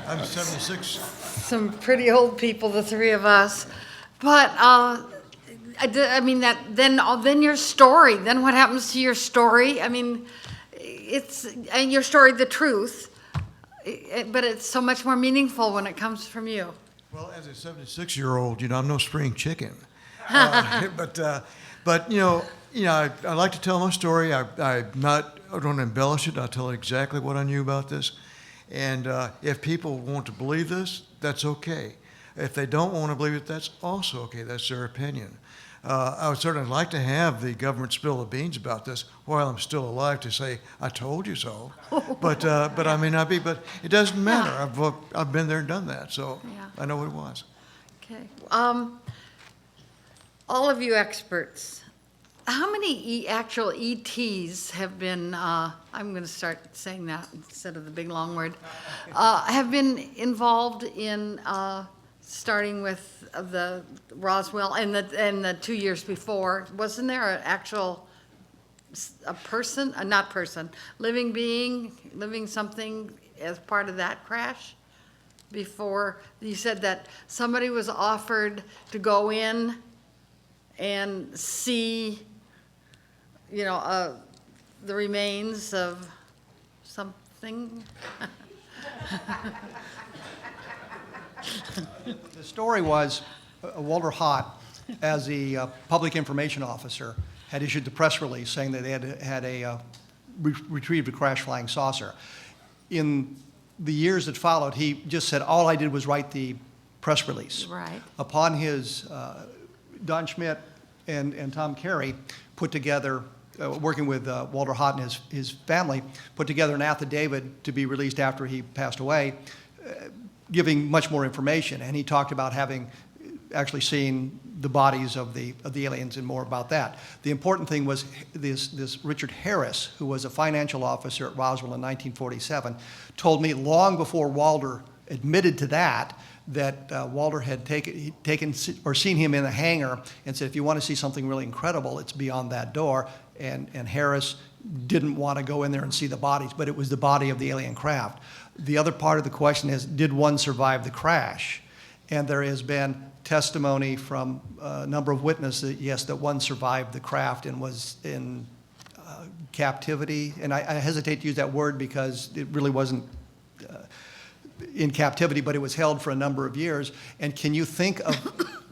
I'm 76. some pretty old people, the three of us. But, I mean, then your story, then what happens to your story? I mean, and your story, the truth, but it's so much more meaningful when it comes from you. Well, as a 76-year-old, you know, I'm no spring chicken. But you know, I like to tell my story. I don't embellish it. I tell exactly what I knew about this. And if people want to believe this, that's okay. If they don't want to believe it, that's also okay. That's their opinion. I would certainly like to have the government spill the beans about this while I'm still alive to say, I told you so. But I may not be, but it doesn't matter. Yeah. I've been there and done that, so Yeah. I know what it was. Okay. All of you experts, how many actual ETs have been, I'm going to start saying that instead of the big long word, have been involved in starting with the Roswell and the 2 years before? Wasn't there an actual, living being, living something as part of that crash? Before, you said that somebody was offered to go in and see, you know, the remains of something. The story was Walter Hott, as the public information officer, had issued the press release saying that they had retrieved a crash flying saucer. In the years that followed, he just said, all I did was write the press release. Right. Upon his, Don Schmitt and Tom Carey put together, working with Walter Hott and his family, put together an affidavit to be released after he passed away, giving much more information. And he talked about having actually seen the bodies of the aliens and more about that. The important thing was this Richard Harris, who was a financial officer at Roswell in 1947, told me long before Walter admitted to that that Walter had taken or seen him in the hangar and said, if you want to see something really incredible, it's beyond that door. And Harris didn't want to go in there and see the bodies, but it was the body of the alien craft. The other part of the question is, did one survive the crash? And there has been testimony from a number of witnesses, yes, that one survived the craft and was in captivity. And I hesitate to use that word because it really wasn't in captivity, but it was held for a number of years. And can you think of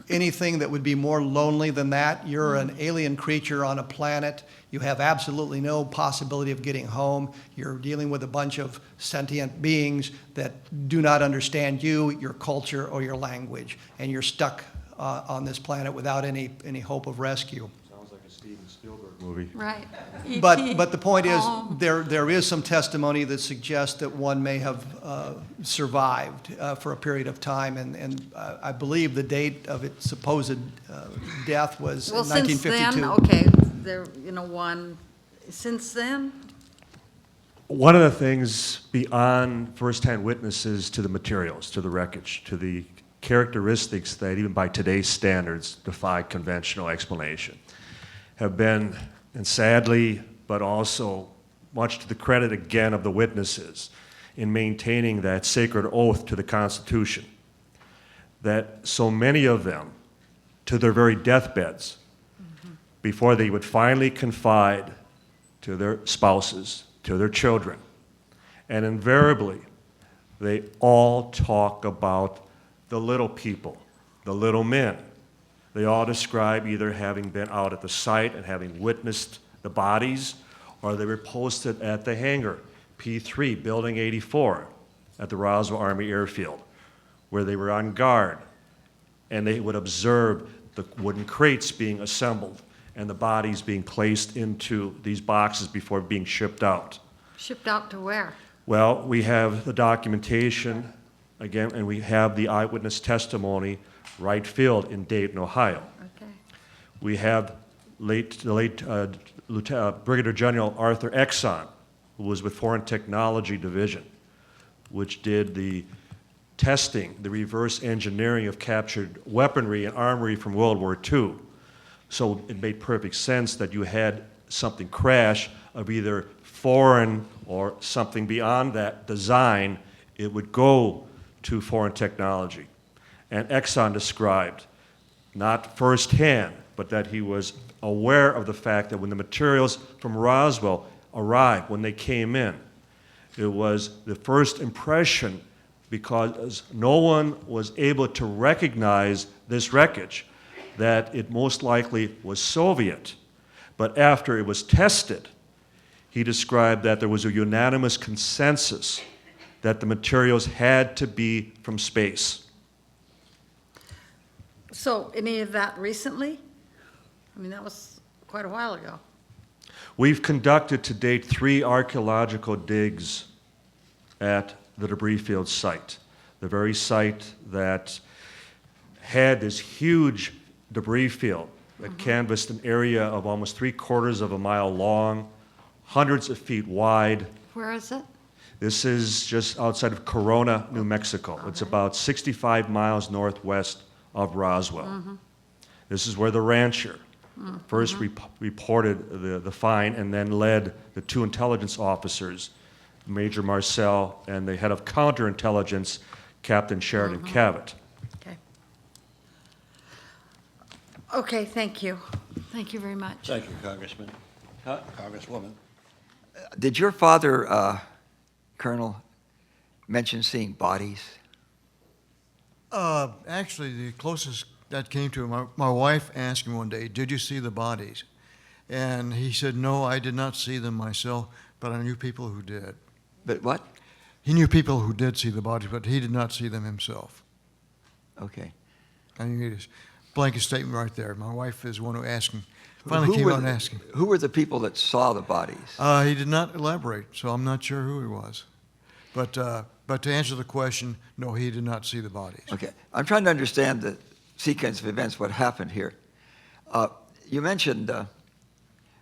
anything that would be more lonely than that? You're an alien creature on a planet. You have absolutely no possibility of getting home. You're dealing with a bunch of sentient beings that do not understand you, your culture, or your language. And you're stuck on this planet without any hope of rescue. Sounds like a Steven Spielberg movie. Right. But the point is, there is some testimony that suggests that one may have survived for a period of time, and I believe the date of its supposed death was Well, in since 1952. then, okay, since then, One of the things beyond firsthand witnesses to the materials, to the wreckage, to the characteristics that even by today's standards defy conventional explanation, have been, and sadly, but also much to the credit again of the witnesses, in maintaining that sacred oath to the Constitution, that so many of them, to their very deathbeds, before they would finally confide to their spouses, to their children, and invariably, they all talk about the little people, the little men. They all describe either having been out at the site and having witnessed the bodies, or they were posted at the hangar, P3, Building 84, at the Roswell Army Airfield, where they were on guard, and they would observe the wooden crates being assembled and the bodies being placed into these boxes before being shipped out. shipped out to where? Well, we have the documentation, again, and we have the eyewitness testimony, Wright Field in Dayton, Ohio. Okay. We have the late Brigadier General Arthur Exxon, who was with Foreign Technology Division, which did the testing, the reverse engineering of captured weaponry and armory from World War II. So it made perfect sense that you had something crash of either foreign or something beyond that design. It would go to foreign technology. And Exxon described, not firsthand, but that he was aware of the fact that when the materials from Roswell arrived, when they came in, it was the first impression, because no one was able to recognize this wreckage, that it most likely was Soviet. But after it was tested, he described that there was a unanimous consensus that the materials had to be from space. So any of that recently? I mean, that was quite a while ago. We've conducted to date 3 archaeological digs at the debris field site, the very site that had this huge debris field that canvassed an area of almost 3/4 of a mile long, hundreds of feet wide. Where is it? This is just outside of Corona, New Mexico. It's about 65 miles northwest of Roswell. This is where the rancher first reported the find and then led the 2 intelligence officers, Major Marcel and the head of counterintelligence, Captain Sheridan Cavett. Okay. Okay, thank you. Thank you very much. Thank you, Congressman. Congresswoman. Did your father, Colonel, mention seeing bodies? Actually, the closest that came to him, my wife asked him one day, "Did you see the bodies?" And he said, "No, I did not see them myself, but I knew people who did." But what? He knew people who did see the bodies, but he did not see them himself. Okay. I mean, it is blanket statement right there. My wife is the one who asked him, finally came out and asked him. Who were the people that saw the bodies? He did not elaborate, so I'm not sure who he was. But to answer the question, no, he did not see the bodies. Okay. I'm trying to understand the sequence of events, what happened here. You mentioned,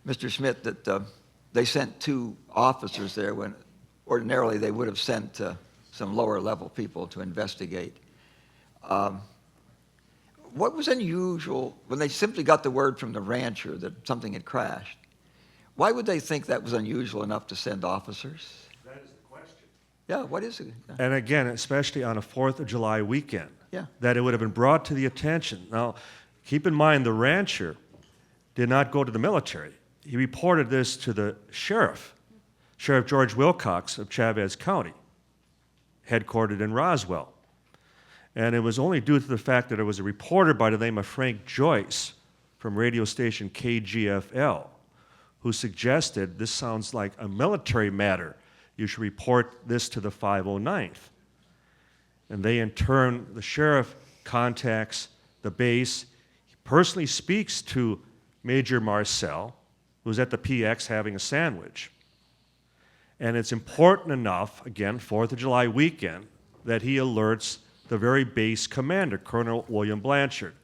Mr. Schmitt, that they sent 2 officers there when ordinarily they would have sent some lower level people to investigate. What was unusual when they simply got the word from the rancher that something had crashed? Why would they think that was unusual enough to send officers? That is the question. Yeah, what is it? And again, especially on a 4th of July weekend, Yeah. that it would have been brought to the attention. Now, keep in mind, the rancher did not go to the military. He reported this to the sheriff, Sheriff George Wilcox of Chavez County, headquartered in Roswell. And it was only due to the fact that there was a reporter by the name of Frank Joyce from radio station KGFL who suggested this sounds like a military matter. You should report this to the 509th. And they, in turn, the sheriff contacts the base. He personally speaks to Major Marcel, who's at the PX having a sandwich. And it's important enough, again, 4th of July weekend, that he alerts the very base commander, Colonel William Blanchard.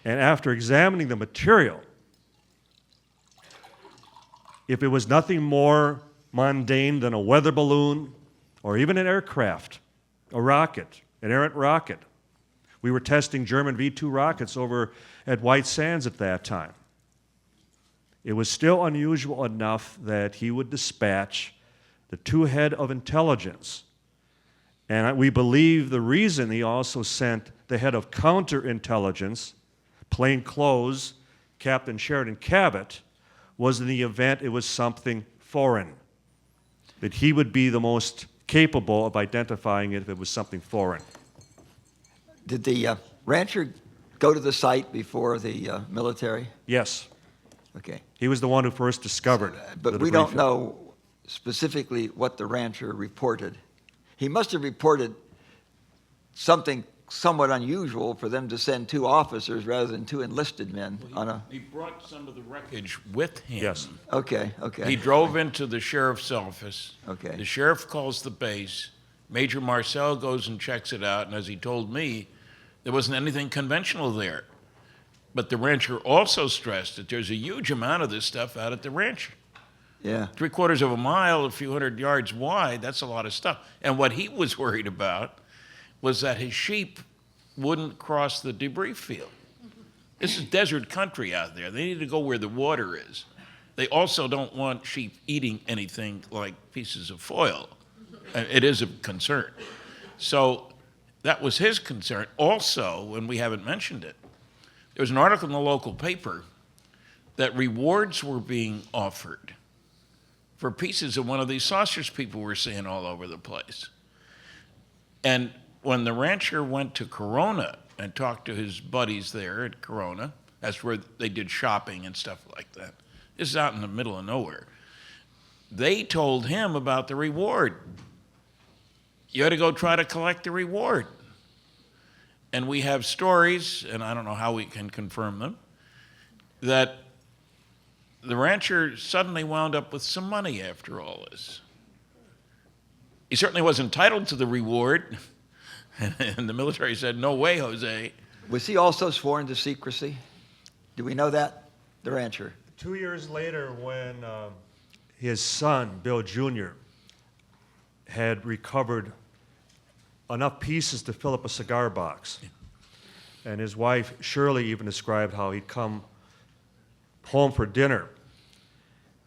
And after examining the material, if it was nothing more mundane than a weather balloon or even an aircraft, a rocket, an errant rocket. We were testing German V-2 rockets over at White Sands at that time. It was still unusual enough that he would dispatch the 2 head of intelligence. And we believe the reason he also sent the head of counterintelligence, plain clothes, Captain Sheridan Cabot, was in the event it was something foreign, that he would be the most capable of identifying it if it was something foreign. Did the rancher go to the site before the military? Yes. Okay. He was the one who first discovered But the we debris don't field. know specifically what the rancher reported. He must have reported something somewhat unusual for them to send 2 officers rather than 2 enlisted men on a... He brought some of the wreckage with him. Yes. Okay, okay. He drove into the sheriff's office. Okay. The sheriff calls the base. Major Marcel goes and checks it out, and as he told me, there wasn't anything conventional there. But the rancher also stressed that there's a huge amount of this stuff out at the ranch. Yeah. 3/4 of a mile, a few hundred yards wide, that's a lot of stuff. And what he was worried about was that his sheep wouldn't cross the debris field. This is desert country out there. They need to go where the water is. They also don't want sheep eating anything like pieces of foil. It is a concern. So that was his concern. Also, and we haven't mentioned it, there was an article in the local paper that rewards were being offered for pieces of one of these saucers people were seeing all over the place. And when the rancher went to Corona and talked to his buddies there at Corona, that's where they did shopping and stuff like that. This is out in the middle of nowhere. They told him about the reward. You had to go try to collect the reward. And we have stories, and I don't know how we can confirm them, that the rancher suddenly wound up with some money after all this. He certainly was entitled to the reward, and the military said, no way, Jose. Was he also sworn to secrecy? Do we know that, the rancher? 2 years later, when his son, Bill Jr., had recovered enough pieces to fill up a cigar box, and his wife, Shirley, even described how he'd come home for dinner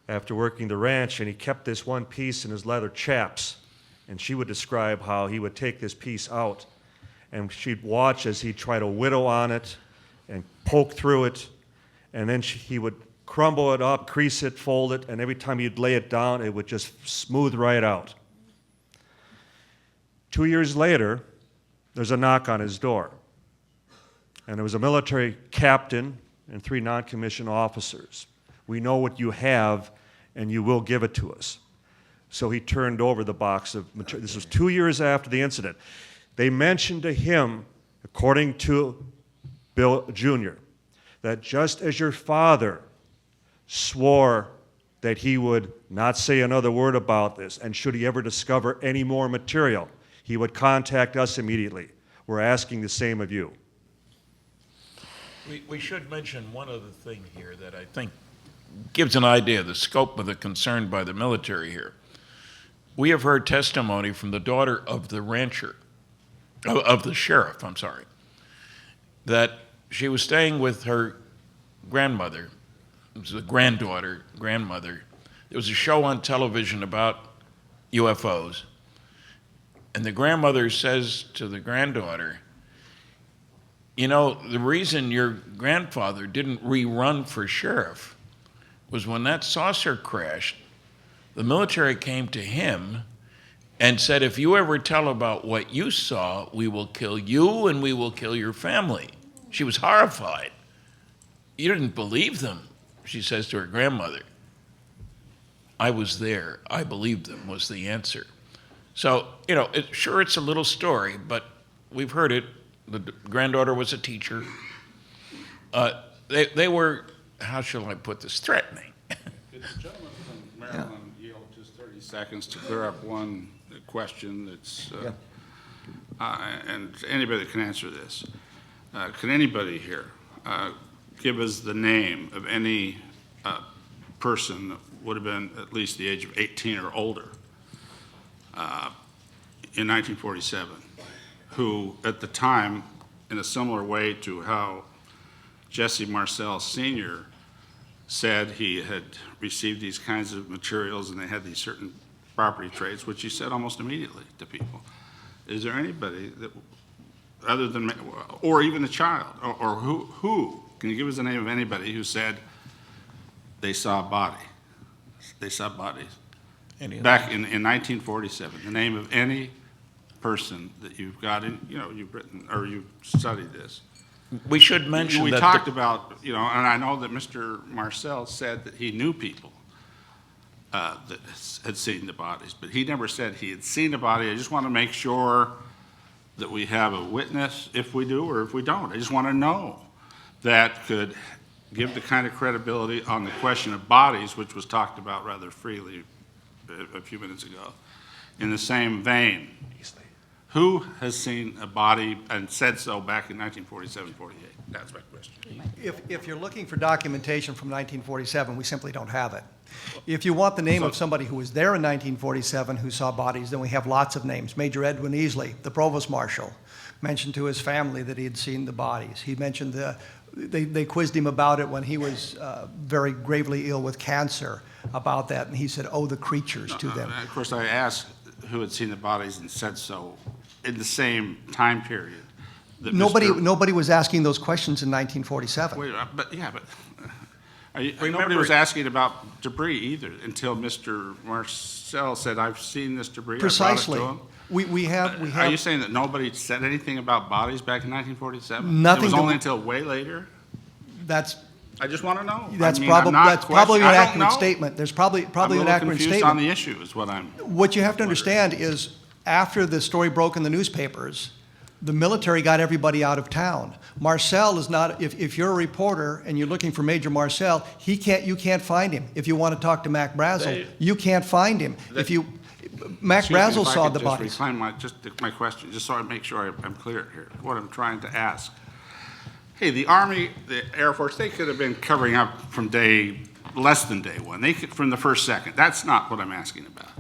after working the ranch, and he kept this one piece in his leather chaps, and she would describe how he would take this piece out, and she'd watch as he'd try to whittle on it and poke through it, and then he would crumble it up, crease it, fold it, and every time he'd lay it down, it would just smooth right out. 2 years later, there's a knock on his door, and there was a military captain and 3 non-commissioned officers. We know what you have, and you will give it to us. So he turned over the box of material. This was 2 years after the incident. They mentioned to him, according to Bill Jr., that just as your father swore that he would not say another word about this, and should he ever discover any more material, he would contact us immediately. We're asking the same of you. We should mention one other thing here that I think gives an idea of the scope of the concern by the military here. We have heard testimony from the daughter of the rancher of the sheriff, I'm sorry, that she was staying with her grandmother. It was a grandmother. There was a show on television about UFOs. And the grandmother says to the granddaughter, you know, the reason your grandfather didn't rerun for sheriff was when that saucer crashed, the military came to him and said, if you ever tell about what you saw, we will kill you and we will kill your family. She was horrified. You didn't believe them, she says to her grandmother. I was there. I believed them, was the answer. So, you know, sure, it's a little story, but we've heard it. The granddaughter was a teacher. They were, how shall I put this, threatening. Could the gentleman from Maryland yield just 30 seconds to clear up one question that's, and anybody that can answer this. Can anybody here give us the name of any person that would have been at least the age of 18 or older in 1947, who at the time, in a similar way to how Jesse Marcel Sr. said he had received these kinds of materials and they had these certain property traits, which he said almost immediately to people. Is there anybody that, other than, or even a child, or who, can you give us the name of anybody who said they saw a body? They saw bodies. Back in 1947, the name of any person that you've got in, you know, you've written, or you've studied this. We should mention we that talked about, you know, and I know that Mr. Marcel said that he knew people that had seen the bodies, but he never said he had seen the body. I just want to make sure that we have a witness, if we do or if we don't. I just want to know that could give the kind of credibility on the question of bodies, which was talked about rather freely a few minutes ago. In the same vein, who has seen a body and said so back in 1947-48? That's my question. If you're looking for documentation from 1947, we simply don't have it. If you want the name of somebody who was there in 1947 who saw bodies, then we have lots of names. Major Edwin Easley, the provost marshal, mentioned to his family that he had seen the bodies. He mentioned they quizzed him about it when he was very gravely ill with cancer about that, and he said, oh, the creatures to them. Of course, I asked who had seen the bodies and said so in the same time period. That Nobody was asking those questions in 1947. Wait, nobody was asking about debris either until Mr. Marcel said, I've seen this debris. Precisely. I brought it to him. We have. Are you saying that nobody said anything about bodies back in 1947? Nothing. It was only until way later? I just want to know. That's I mean, probably an I don't accurate know. statement. There's probably I'm an accurate confused statement. on the issue is what I'm. What you have to understand is after the story broke in the newspapers, the military got everybody out of town. Marcel is not, if you're a reporter and you're looking for Major Marcel, you can't find him. If you want to talk to Mac Brazel, you can't find him. Mac Brazel saw the bodies. Reclaim my question, just so I make sure I'm clear here, what I'm trying to ask. Hey, the Army, the Air Force, they could have been covering up from less than day one. They could, from the first second. That's not what I'm asking about.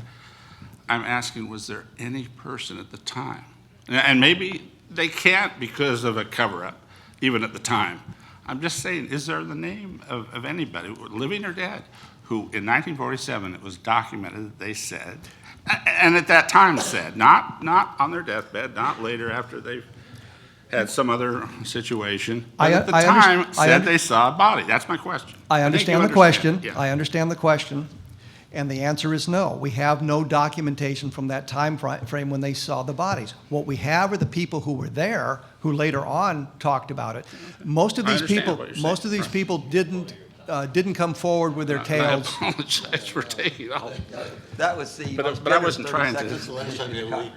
I'm asking, was there any person at the time? And maybe they can't because of a cover-up, even at the time. I'm just saying, is there the name of anybody, living or dead, who in 1947 it was documented that they said, and at that time said, not on their deathbed, not later after they've had some other situation, but at the time said they saw a body. That's my question. I understand the question. Yeah. I understand the question. And the answer is no. We have no documentation from that time frame when they saw the bodies. What we have are the people who were there, who later on talked about it. Most of these people didn't come forward with their tales. I apologize for taking all. That was the. But I wasn't trying to.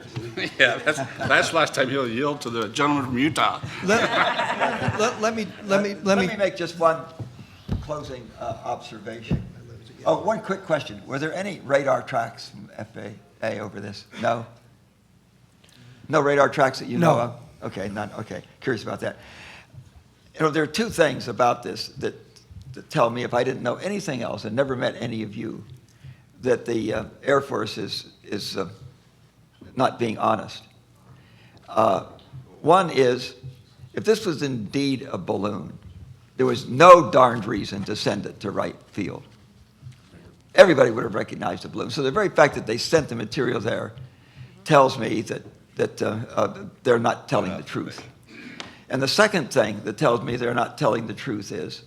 Yeah, that's last time he'll yield to the gentleman from Utah. Let me make just one closing observation. Oh, one quick question. Were there any radar tracks from FAA over this? No? No radar tracks that you know of? Okay, none. Okay, curious about that. You know, there are two things about this that tell me, if I didn't know anything else and never met any of you, that the Air Force is not being honest. One is, if this was indeed a balloon, there was no darned reason to send it to Wright Field. Everybody would have recognized the balloon. So the very fact that they sent the material there tells me that they're not telling the truth. And the second thing that tells me they're not telling the truth is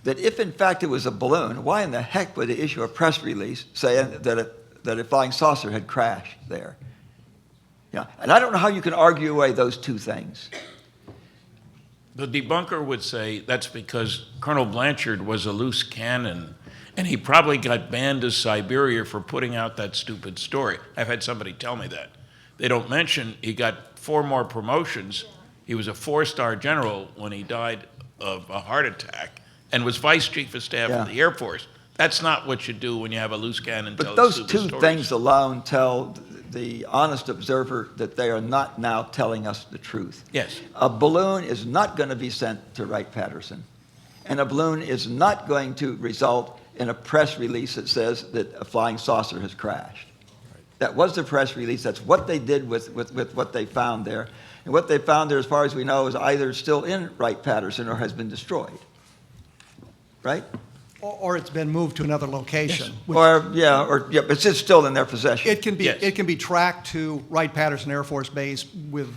that if in fact it was a balloon, why in the heck would they issue a press release saying that a flying saucer had crashed there? Yeah, and I don't know how you can argue away those two things. The debunker would say that's because Colonel Blanchard was a loose cannon, and he probably got banned to Siberia for putting out that stupid story. I've had somebody tell me that. They don't mention he got 4 more promotions. He was a 4-star general when he died of a heart attack and was vice chief of staff of the Air Force. That's not what you do when you have a loose cannon tell But those stupid two stories. things alone tell the honest observer that they are not now telling us the truth. Yes. A balloon is not going to be sent to Wright-Patterson, and a balloon is not going to result in a press release that says that a flying saucer has crashed. That was the press release. That's what they did with what they found there. And what they found there, as far as we know, is either still in Wright-Patterson or has been destroyed. Right? Or it's been moved to another location. which- But it's still in their possession. It can be tracked to Wright-Patterson Air Force Base with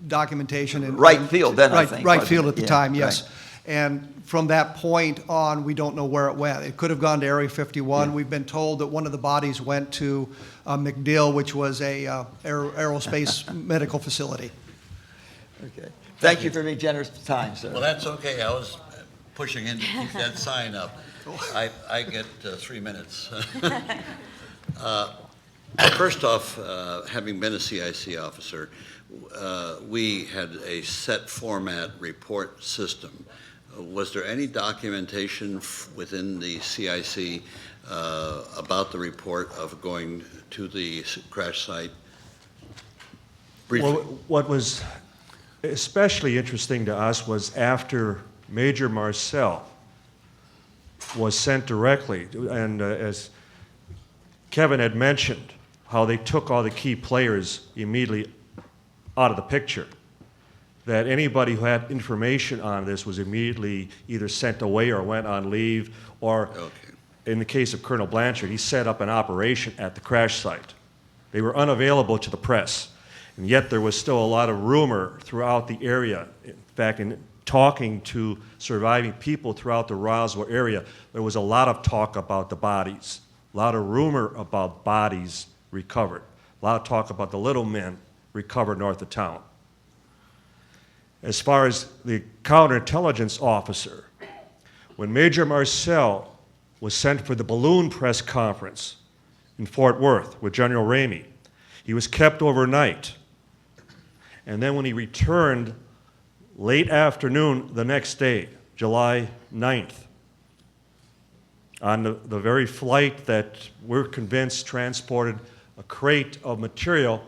documentation and Wright Field then, I think, Wright wasn't Field it? at the Yeah, time, yes. right. And from that point on, we don't know where it went. It could have gone to Area 51. Yeah. We've been told that one of the bodies went to MacDill, which was a aerospace medical facility. Okay. Thank you for being generous with time, sir. Well, that's okay. I was pushing in to keep that sign up. I get 3 minutes. First off, having been a CIC officer, we had a set format report system. Was there any documentation within the CIC about the report of going to the crash site? Briefly. Well, what was especially interesting to us was after Major Marcel was sent directly, and as Kevin had mentioned, how they took all the key players immediately out of the picture, that anybody who had information on this was immediately either sent away or went on leave, or in the case of Colonel Blanchard, he set up an operation at the crash site. They were unavailable to the press, and yet there was still a lot of rumor throughout the area. In fact, in talking to surviving people throughout the Roswell area, there was a lot of talk about the bodies, a lot of rumor about bodies recovered, a lot of talk about the little men recovered north of town. As far as the counterintelligence officer, when Major Marcel was sent for the balloon press conference in Fort Worth with General Ramey, he was kept overnight. And then when he returned late afternoon the next day, July 9th, on the very flight that we're convinced transported a crate of material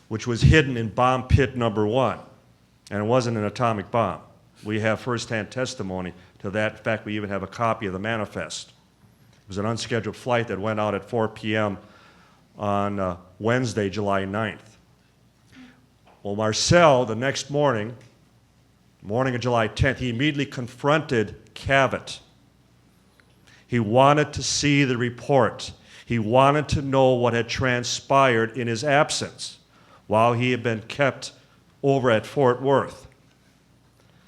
which was hidden in bomb pit number 1, and it wasn't an atomic bomb. We have firsthand testimony to that. In fact, we even have a copy of the manifest. It was an unscheduled flight that went out at 4 p.m. on Wednesday, July 9th. Well, Marcel, the next morning of July 10th, he immediately confronted Cavett. He wanted to see the report. He wanted to know what had transpired in his absence while he had been kept over at Fort Worth.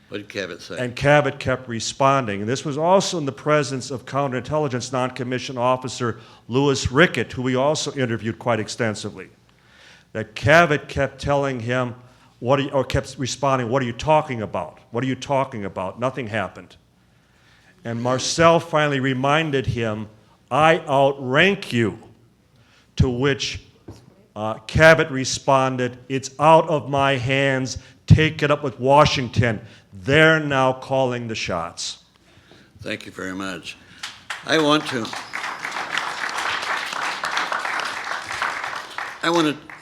What did Cavett say? And Cavett kept responding. And this was also in the presence of counterintelligence non-commissioned officer Louis Rickett, who we also interviewed quite extensively. That Cavett kept telling him, kept responding, "What are you talking about? What are you talking about? Nothing happened." And Marcel finally reminded him, "I outrank you," to which Cavett responded, "It's out of my hands. Take it up with Washington. They're now calling the shots." Thank you very much. I want to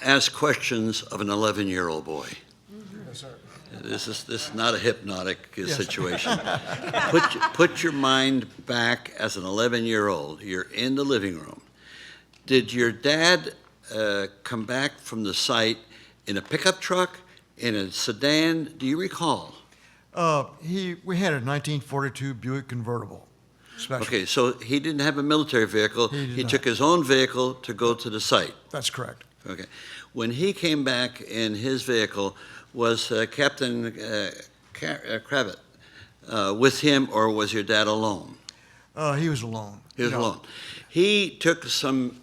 ask questions of an 11-year-old boy. Yes, sir. This is not a hypnotic situation. Put your mind back as an 11-year-old. You're in the living room. Did your dad come back from the site in a pickup truck, in a sedan, do you recall? We had a 1942 Buick convertible. Special. Okay, so he didn't have a military vehicle. He not. took his own vehicle to go to the site. That's correct. Okay. When he came back in his vehicle, was Captain Kravitz with him, or was your dad alone? He was alone. He was alone. He took some,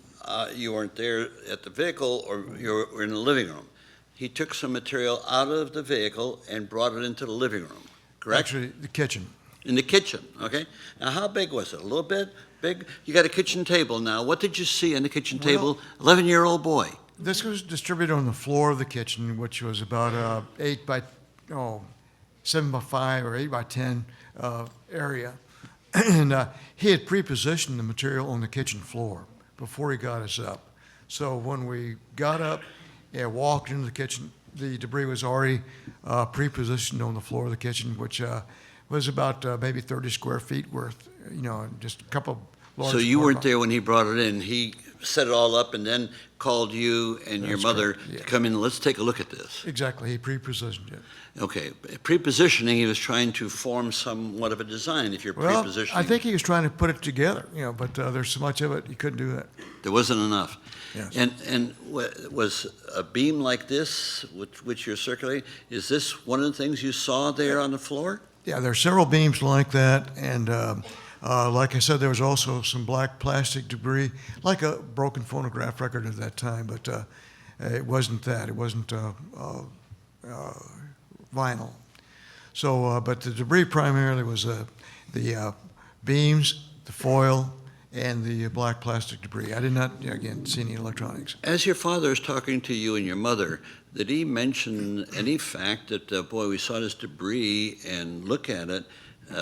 you weren't there at the vehicle, or you were in the living room. He took some material out of the vehicle and brought it into the living room, correct? Actually, the kitchen. In the kitchen, okay? Now, how big was it? A little bit? Big? You got a kitchen table now. What did you see on the kitchen table? 11-year-old boy. This was distributed on the floor of the kitchen, which was about 7 by 5 or 8 by 10 area. And he had pre-positioned the material on the kitchen floor before he got us up. So when we got up and walked into the kitchen, the debris was already pre-positioned on the floor of the kitchen, which was about maybe 30 square feet worth, just a couple of large. So you weren't there when he brought it in. He set it all up and then called you and your mother correct, yes. to come in. Let's take a look at this. Exactly, he pre-positioned it. Okay, pre-positioning, he was trying to form somewhat of a design if you're Well, pre-positioning. I think he was trying to put it together, but there's so much of it, he couldn't do that. There wasn't enough. Yes. And was a beam like this, which you're circulating, is this one of the things you saw there on the floor? Yeah, there are several beams like that, and like I said, there was also some black plastic debris, like a broken phonograph record at that time, but it wasn't that. It wasn't vinyl. So, but the debris primarily was the beams, the foil, and the black plastic debris. I did not, again, see any electronics. As your father is talking to you and your mother, did he mention any fact that, boy, we saw this debris and look at it,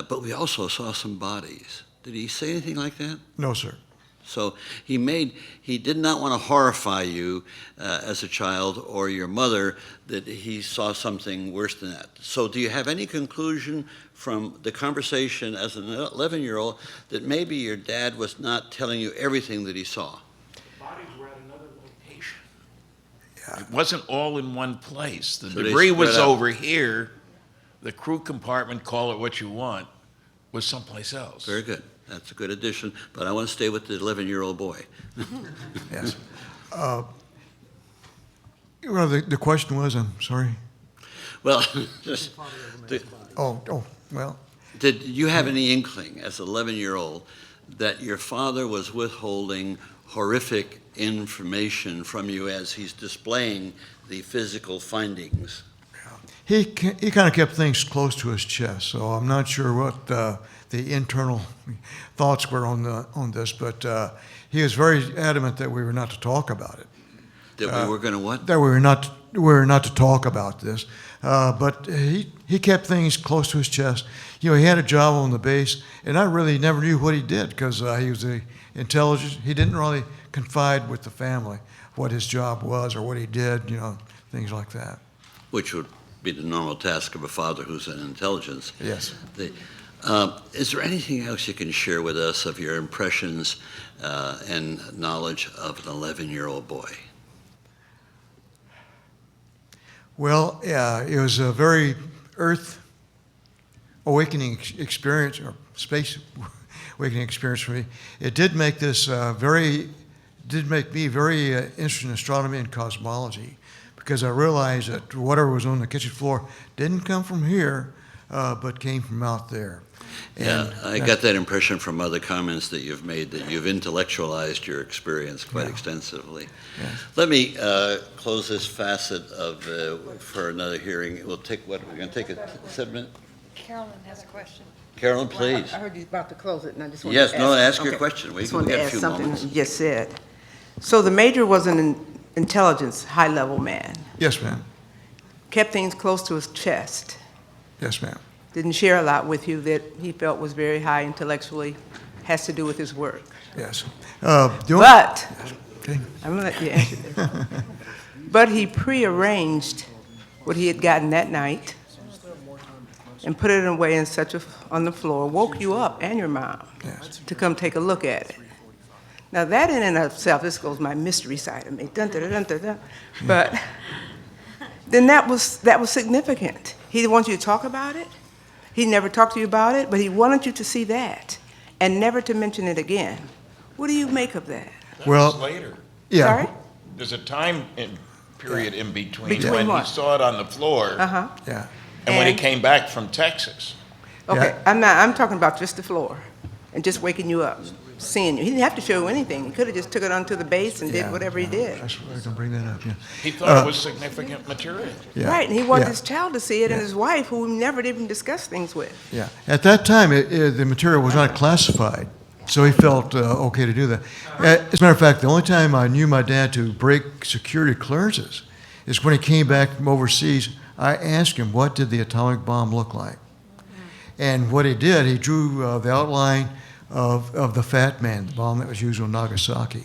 but we also saw some bodies? Did he say anything like that? No, sir. So he did not want to horrify you as a child or your mother that he saw something worse than that. So do you have any conclusion from the conversation as an 11-year-old that maybe your dad was not telling you everything that he saw? Bodies were at another location. It wasn't all in one place. The So they debris was spread out. over here. The crew compartment, call it what you want, was someplace else. Very good. That's a good addition, but I want to stay with the 11-year-old boy. Yes. Well, the question was, I'm sorry. Well, just, Well. did you have any inkling as an 11-year-old that your father was withholding horrific information from you as he's displaying the physical findings? He kind of kept things close to his chest, so I'm not sure what the internal thoughts were on this, but he was very adamant that we were not to talk about it. That we were going to what? That we were not to talk about this. But he kept things close to his chest. He had a job on the base, and I really never knew what he did because he was the intelligence. He didn't really confide with the family what his job was or what he did, things like that. Which would be the normal task of a father who's in intelligence. Yes. Is there anything else you can share with us of your impressions and knowledge of an 11-year-old boy? Well, yeah, it was a very earth awakening experience, or space awakening experience for me. It did make me very interested in astronomy and cosmology, because I realized that whatever was on the kitchen floor didn't come from here, but came from out there. Yeah, I got that impression from other comments that you've made, that you've intellectualized your experience quite extensively. Yes. Let me close this facet of for another hearing. We're going to take a 7 minute. Carolyn has a question. Carolyn, please. I heard you about to close it, and I just wanted Yes, to no, ask. ask your question. We Just got wanted to a ask few something moments. you just said. So the major was an intelligence, high-level man. Yes, ma'am. Kept things close to his chest. Yes, ma'am. Didn't share a lot with you that he felt was very high intellectually, has to do with his work. Yes. But, Okay. I'm going to let you answer this. But he prearranged what he had gotten that night and put it away on the floor, woke you up and your mom to come take a look at it. Now that in and of itself, this goes my mystery side of me, dun, dun, dun, dun, dun. But then that was significant. He didn't want you to talk about it. He never talked to you about it, but he wanted you to see that and never to mention it again. What do you make of that? That Well, was later. Yeah. Sorry? There's a time period in between Between when he what? saw it on the floor Uh-huh. Yeah. and when he And- came back from Texas. Okay, Yeah. I'm talking about just the floor and just waking you up, seeing you. He didn't have to show you anything. He could have just took it onto the base and Yeah, did whatever he did. I was going to bring that up, yeah. He thought it was significant material. Yeah. Right, and he wanted Yeah. his child to see it and Yeah. his wife, who he never even discussed things with. Yeah. At that time, the material was not classified, so he felt okay to do that. As a matter of fact, the only time I knew my dad to break security clearances is when he came back from overseas. I asked him, what did the atomic bomb look like? And what he did, he drew the outline of the Fat Man, the bomb that was used on Nagasaki.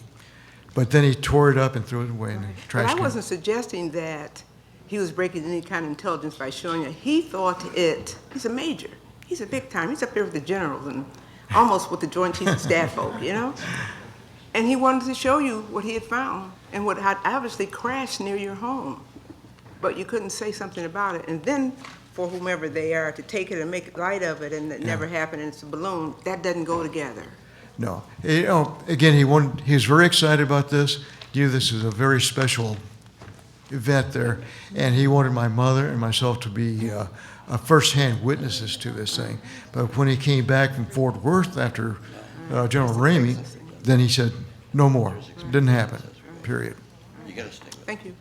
But then he tore it up and threw it away in the But trash I can. wasn't suggesting that he was breaking any kind of intelligence by showing it. He thought he's a major. He's a big time. He's up there with the generals and almost with the Joint Chiefs of Staff folk, you know? And he wanted to show you what he had found and what had obviously crashed near your home. But you couldn't say something about it. And then for whomever they are to take it and make light of it and it never happened and it's a balloon, that doesn't go together. No. You know, again, he was very excited about this. He knew this was a very special event there, and he wanted my mother and myself to be first-hand witnesses to this thing. But when he came back from Fort Worth after General Ramey, then he said, no more. It didn't happen, period. You got to stay with it. Thank you.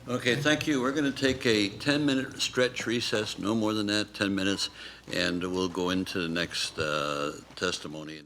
Okay, thank you. We're going to take a 10-minute stretch recess, no more than that, 10 minutes, and we'll go into the next testimony.